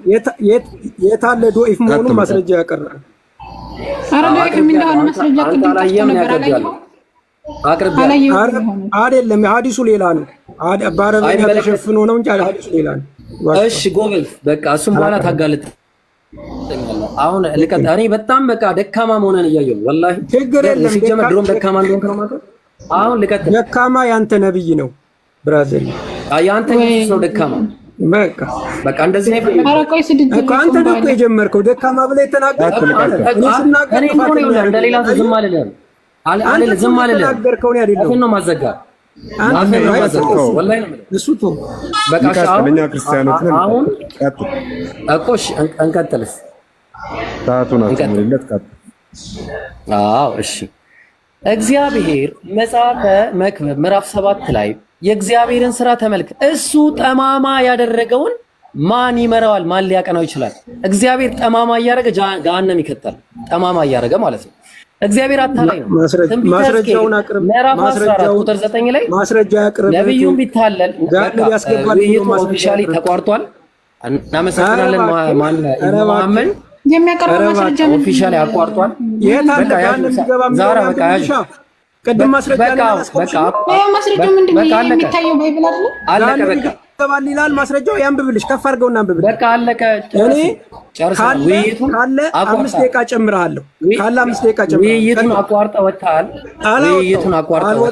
የታለ ዶኢፍ መሆኑ ማስረጃ ያቀረበ አረ ዶኢፍ እንደሆነ ማስረጃ ከፍቶ ነበር አይደለም። ሐዲሱ ሌላ ነው። በአረበኛ ተሸፍኖ ነው እንጂ ሐዲሱ ሌላ ነው። እሺ ጎበዝ፣ በቃ እሱም በኋላ ታጋለጥ። አሁን ልቀጥ። እኔ በጣም በቃ ደካማ መሆነን እያየሁ ወላሂ ችግር የለም። ሲጀመር ድሮም ደካማ እንደሆንክ ነው ማለት። አሁን ልቀጥ። ደካማ ያንተ ነብይ ነው ብራዘር። ያንተ ነው ደካማ። በቃ እንደዚህ ነው። ኧረ ቆይ ስድብ እኮ አንተ እኮ የጀመርከው ደካማ ብለህ የተናገርከው እኔ እኮ ነው እንደሌላ ዝም አልልም አለ ዝም አልልም። አሁን ነው ማዘጋ ወላሂ ነው እሱ ቶ በቃ ከኛ ክርስቲያኖች ነን። አሁን እኮሽ እንቀጥልስ ታቱና ተመለለት ቀጥ አዎ እሺ። እግዚአብሔር መጽሐፈ መክብብ ምዕራፍ 7 ላይ የእግዚአብሔርን ስራ ተመልከት። እሱ ጠማማ ያደረገውን ማን ይመራዋል? ማን ሊያቀናው ይችላል? እግዚአብሔር ጠማማ እያደረገ ገሃነም ይከታል። ጠማማ እያደረገ ማለት ነው። እግዚአብሔር አታላይ ነው። ማስረጃውን አቅርብ። ምዕራፍ 14 ቁጥር 9 ላይ ማስረጃ ያቅርብ። ነብዩም ቢታለል ኦፊሻሊ ተቋርጧል። እናመሰግናለን። ማን መሐመድ የሚያቀርበው ማስረጃ ኦፊሻሊ አቋርጧል። ዛራ በቃ ያዥ ቅድም ማስረጃ ማስረጃ ምንድነው የሚታየው? ባይብል አይደል? አለቀ በቃ ተባል ይላል። ማስረጃው ያንብብልሽ፣ ከፍ አድርገውና አንብብልሽ። በቃ አለቀ። እኔ ጨርሰናል። ውይይቱን ካለ 5 ደቂቃ ጨምራለሁ። ካለ 5 ደቂቃ ጨምራለሁ። ውይይቱን አቋርጠው ወጣል። ውይይቱን አቋርጠው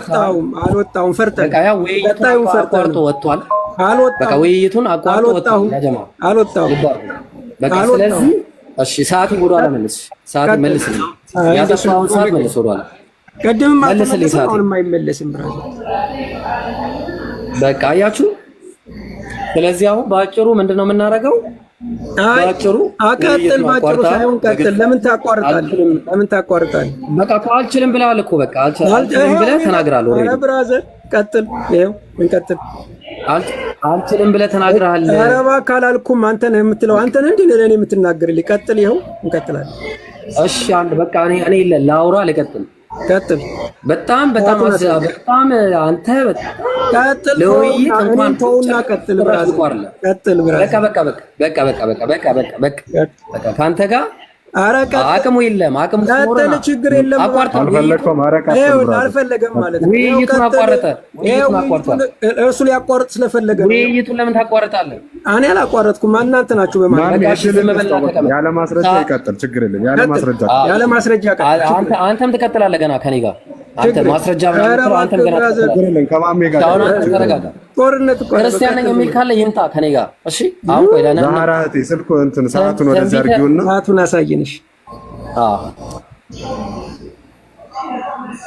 አልወጣሁም። ፈርተህ በቃ ያው ውይይቱን አቋርጠው ወጥቷል። በቃ ውይይቱን አቋርጠው ወጥቷል። ያጀማ አልወጣሁም። በቃ ስለዚህ እሺ፣ ሰዓት ወደ ኋላ መልስ። ሰዓት መልስ። ያጠፋውን ሰዓት መልስ ወደ ኋላ። ቀደም ማለት ነው የማይመለስም ብራዘር። በቃ አያችሁ። ስለዚህ አሁን ባጭሩ ምንድነው የምናደርገው? ባጭሩ አቀጥል። ባጭሩ ሳይሆን ቀጥል። ለምን ታቋርጣለህ? በቃ እኮ አልችልም ብለሃል እኮ በቃ አልችልም ብለህ ተናግራል። ኦሬዲ ብራዘር ቀጥል። ይሄው እንቀጥል። አልችልም ብለህ ተናግረሃል። ኧረ እባክህ አላልኩም። አንተ ነህ የምትለው። አንተ ነህ እንዴ ለኔ የምትናገርልኝ? ቀጥል። ይሄው እንቀጥላለን። እሺ አንድ በቃ እኔ ላውራ ልቀጥል። ቀጥል። በጣም አንተ ቀጥል። ለውይይት እንኳን ተውና ቀጥል ብራዘር። ቀጥል ብራዘር። በቃ ካንተ ጋር ኧረ አቅሙ የለም። አቅሙ ቀጥል። ችግር የለም። አልፈለገም ማለት ነው። ውይይቱን አቋረጠ። እሱ ሊያቋርጥ ስለፈለገ ነው። ውይይቱን ለምን ታቋርጣለህ? እኔ አላቋረጥኩም። እናንተ ናችሁ በማለት ያለ ማስረጃ ይቀጥል። ችግር የለም። ያለ ማስረጃ ቀጥል። አንተም ትቀጥላለህ ገና ከኔ ጋር። አንተ ማስረጃ ብለህ አንተም ገና ትቀጥላለህ። ከማሜ ጋር ተረጋጋ። ጦርነት ክርስቲያን ነኝ የሚል ካለ ይምጣ ከኔ ጋር። እሺ አሁን ቆይ ለና ዛራቴ ስልኩ እንትን ሰዓቱን ወደዛ አድርጊውና ሰዓቱን አሳየንሽ።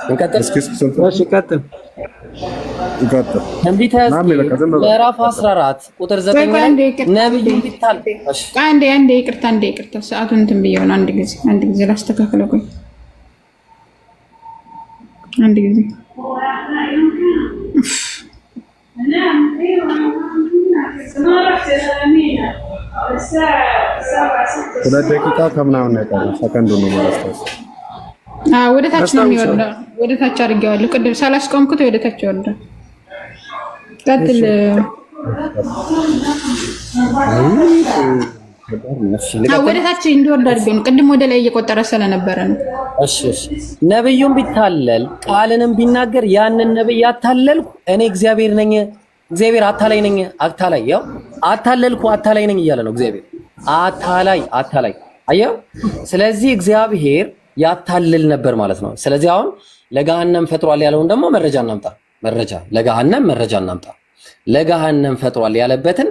እንቀጥል። እሺ ቀጥል። ትንቢተ ሕዝቅኤል ምዕራፍ 14 ቁጥር 9 ላይ ነብዩ ቢታል። እሺ አንዴ ይቅርታ ሰዓቱን እንትን ብየው ነው። አንድ ጊዜ ላስተካክለው። ቆይ አንድ ጊዜ ሁለት ደቂቃ ከምናምን ያቀር ሰከንዱ ነው ማለት ነው። ወደ ታች ነው የሚወርደው። ወደ ታች አድርጌዋለሁ። ቅድም ሳላስቆምኩት ወደ ታች ይወርዳል። ቀጥል። ወደ ታች እንዲወርድ አድርጌው ነው። ቅድም ወደ ላይ እየቆጠረ ስለነበረ ነው። እሺ ነብዩም ቢታለል ቃልንም ቢናገር ያንን ነብይ ያታለልኩ እኔ እግዚአብሔር ነኝ። እግዚአብሔር አታላይ ነኝ። ያው አታለልኩ አታላይ ነኝ እያለ ነው እግዚአብሔር። አታላይ አየው። ስለዚህ እግዚአብሔር ያታልል ነበር ማለት ነው። ስለዚህ አሁን ለገሃነም ፈጥሯል ያለውን ደግሞ መረጃ እናምጣ። ለገሃነም ፈጥሯል ያለበትን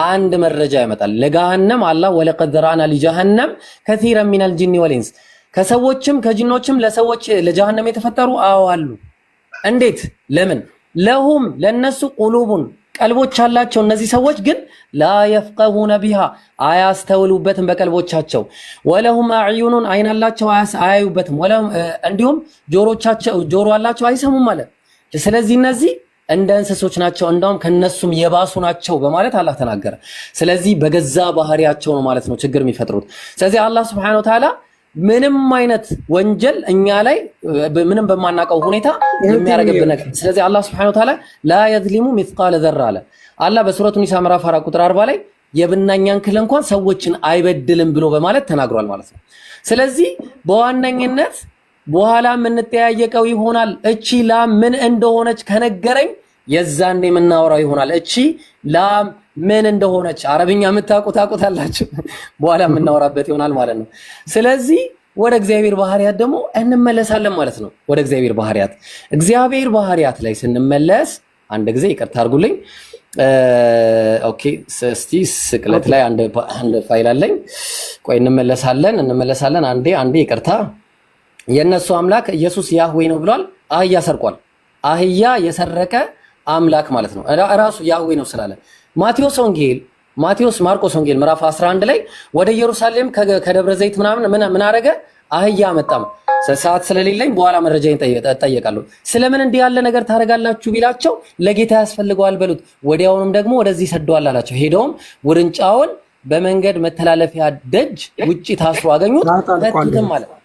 አንድ መረጃ ያመጣል። ለገሃነም አላህ ወለቀድ ዘራና ሊጀሃነም ከሲረን ሚነል ጂኒ ወልኢንስ፣ ከሰዎችም ከጂኖችም ለሰዎች ለጀሃነም የተፈጠሩ አሉ። እንዴት? ለምን? ለሁም ለነሱ ቁሉቡን ቀልቦች አላቸው። እነዚህ ሰዎች ግን ላ የፍቀሁነ ቢሃ አያስተውሉበትም በቀልቦቻቸው። ወለሁም አዕዩኑን አይን አላቸው አያዩበትም። ወለሁም እንዲሁም ጆሮ አላቸው አይሰሙም ማለት። ስለዚህ እነዚህ እንደ እንስሶች ናቸው፣ እንደውም ከነሱም የባሱ ናቸው በማለት አላህ ተናገረ። ስለዚህ በገዛ ባህሪያቸው ነው ማለት ነው ችግር የሚፈጥሩት። ስለዚህ አላህ Subhanahu Wa Ta'ala ምንም አይነት ወንጀል እኛ ላይ ምንም በማናውቀው ሁኔታ የሚያረጋግጥ ነገር። ስለዚህ አላህ Subhanahu Wa Ta'ala لا يظلم مثقال ذرة አለ። አላህ በሱረቱ ኒሳ ምዕራፍ 4 ቁጥር 40 ላይ የብናኛን ክል እንኳን ሰዎችን አይበድልም ብሎ በማለት ተናግሯል ማለት ነው። ስለዚህ በዋነኝነት በኋላ የምንጠያየቀው ይሆናል። እቺ ላም ምን እንደሆነች ከነገረኝ የዛኔ የምናወራው ይሆናል። እቺ ላም ምን እንደሆነች አረብኛ የምታውቁታላችሁ በኋላ የምናወራበት ይሆናል ማለት ነው። ስለዚህ ወደ እግዚአብሔር ባህሪያት ደግሞ እንመለሳለን ማለት ነው። ወደ እግዚአብሔር ባህሪያት ላይ ስንመለስ አንድ ጊዜ ይቅርታ አድርጉልኝ። ኦኬ እስቲ ስቅለት ላይ አንድ ፋይል አለኝ። ቆይ እንመለሳለን። አንዴ ይቅርታ። የነሱ አምላክ ኢየሱስ ያህዌ ነው ብሏል። አህያ ሰርቋል። አህያ የሰረቀ አምላክ ማለት ነው። ራሱ ያህዌ ነው ስላለ ማርቆስ ወንጌል ምዕራፍ 11 ላይ ወደ ኢየሩሳሌም ከደብረ ዘይት ምን አረገ? አህያ መጣም። ሰዓት ስለሌለኝ በኋላ መረጃዬን እጠየቃለሁ። ስለምን እንዲህ ያለ ነገር ታደርጋላችሁ ቢላቸው ለጌታ ያስፈልገዋል በሉት። ወዲያውኑም ደግሞ ወደዚህ ሰደዋል አላቸው። ሄደውም ውርንጫውን በመንገድ መተላለፊያ ደጅ ውጪ ታስሮ አገኙት። ፈቱትም ማለት ነው።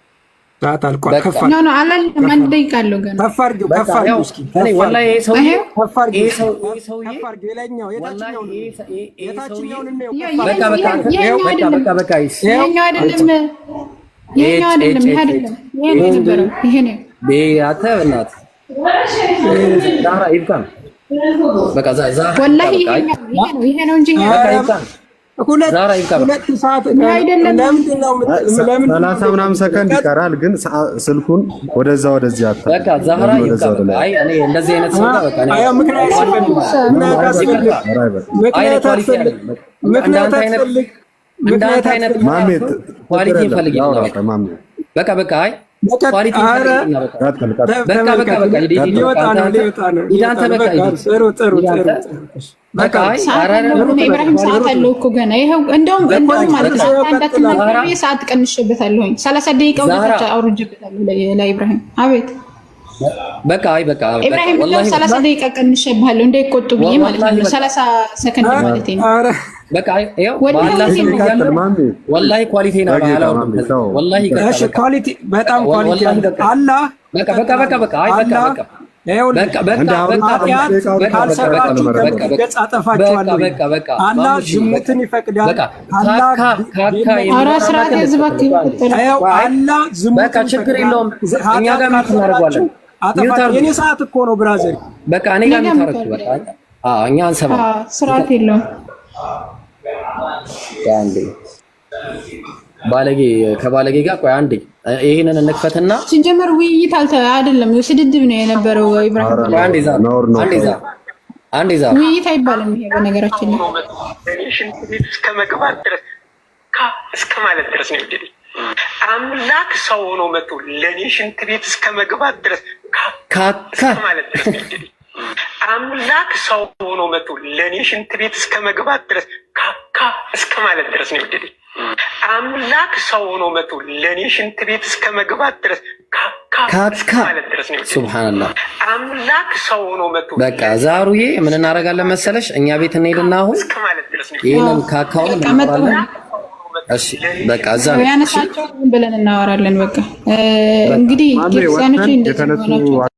ሰላሳ ምናምን ሰከንድ ይቀራል፣ ግን ስልኩን ወደዛ ወደዚህ አታ በቃ ዛህራ ይብቃ። አይ እኔ እንደዚህ አይነት ሰው በቃ እኔ ምክንያት አይነት ኳሊቲ ፈልጊ ነው በቃ በቃ አይ ኳሊቲ በቃ ኢብራሂም ሰዓት አለው እኮ ገና ይሄው እንደውም ማለት ነው። አንዳትም ሰዓት ቀንሼበታለሁኝ 30 ደቂቃ ወደታች አውርጄበታለሁ ለኢብራሂም። አቤት በቃ ኢብራሂም ወላሂ 30 ደቂቃ ቀንሼብሃለሁ እንዳይቆጡ ብዬ ማለት ነው። 30 ሰከንድ ማለት ነው። በቃ ይሄው ወላሂ ኳሊቲ ነው አላው ወላሂ ኳሊቲ በጣም ኳሊቲ አላህ በቃ አላህ ዝሙትን ይፈቅዳል። አላህ ዝሙትን ችግር የለውም። እኛ ጋር ምትናረጋለን። የኔ ሰዓት እኮ ነው ብራዘር። በቃ እኔ ጋር ምታረኩ በቃ እኛ አንሰማ ስርዓት የለውም። አንዴ ከባለጌ ጋር ቆይ አንዴ ይሄንን እንክፈትና ሲጀመር ውይይት አይደለም ስድድብ ነው የነበረው። ኢብራሂም አንዴ ዛ ውይይት አይባልም ይሄ በነገራችን ላይ ሽንት ቤት እስከ መግባት ድረስ እስከ ማለት ድረስ ነው እንግዲህ አምላክ ሰው ሆኖ መጥቶ ለኔ ሽንት ቤት እስከ መግባት ድረስ ማለት ድረስ ነው እንግዲህ አምላክ ሰው ሆኖ መጥቶ ለኔ ሽንት ቤት እስከ መግባት ድረስ እስከ ማለት ድረስ ነው እንግዲህ አምላክ ሰው ሆኖ መጥቶ ለኔ ሽንት ቤት እስከ መግባት ድረስ ማለት ድረስ ነው። ሱብሃንአላህ አምላክ ሰው ሆኖ መጥቶ በቃ ዛሩዬ ምን እናደርጋለን መሰለሽ? እኛ ቤት እንሄድና አሁን ይሄንን ካካውን እንመጣለን። እሺ በቃ እዛ ነው ያነሳቸው ብለን እናወራለን። በቃ እንግዲህ ክርስቲያኖች እንደዚህ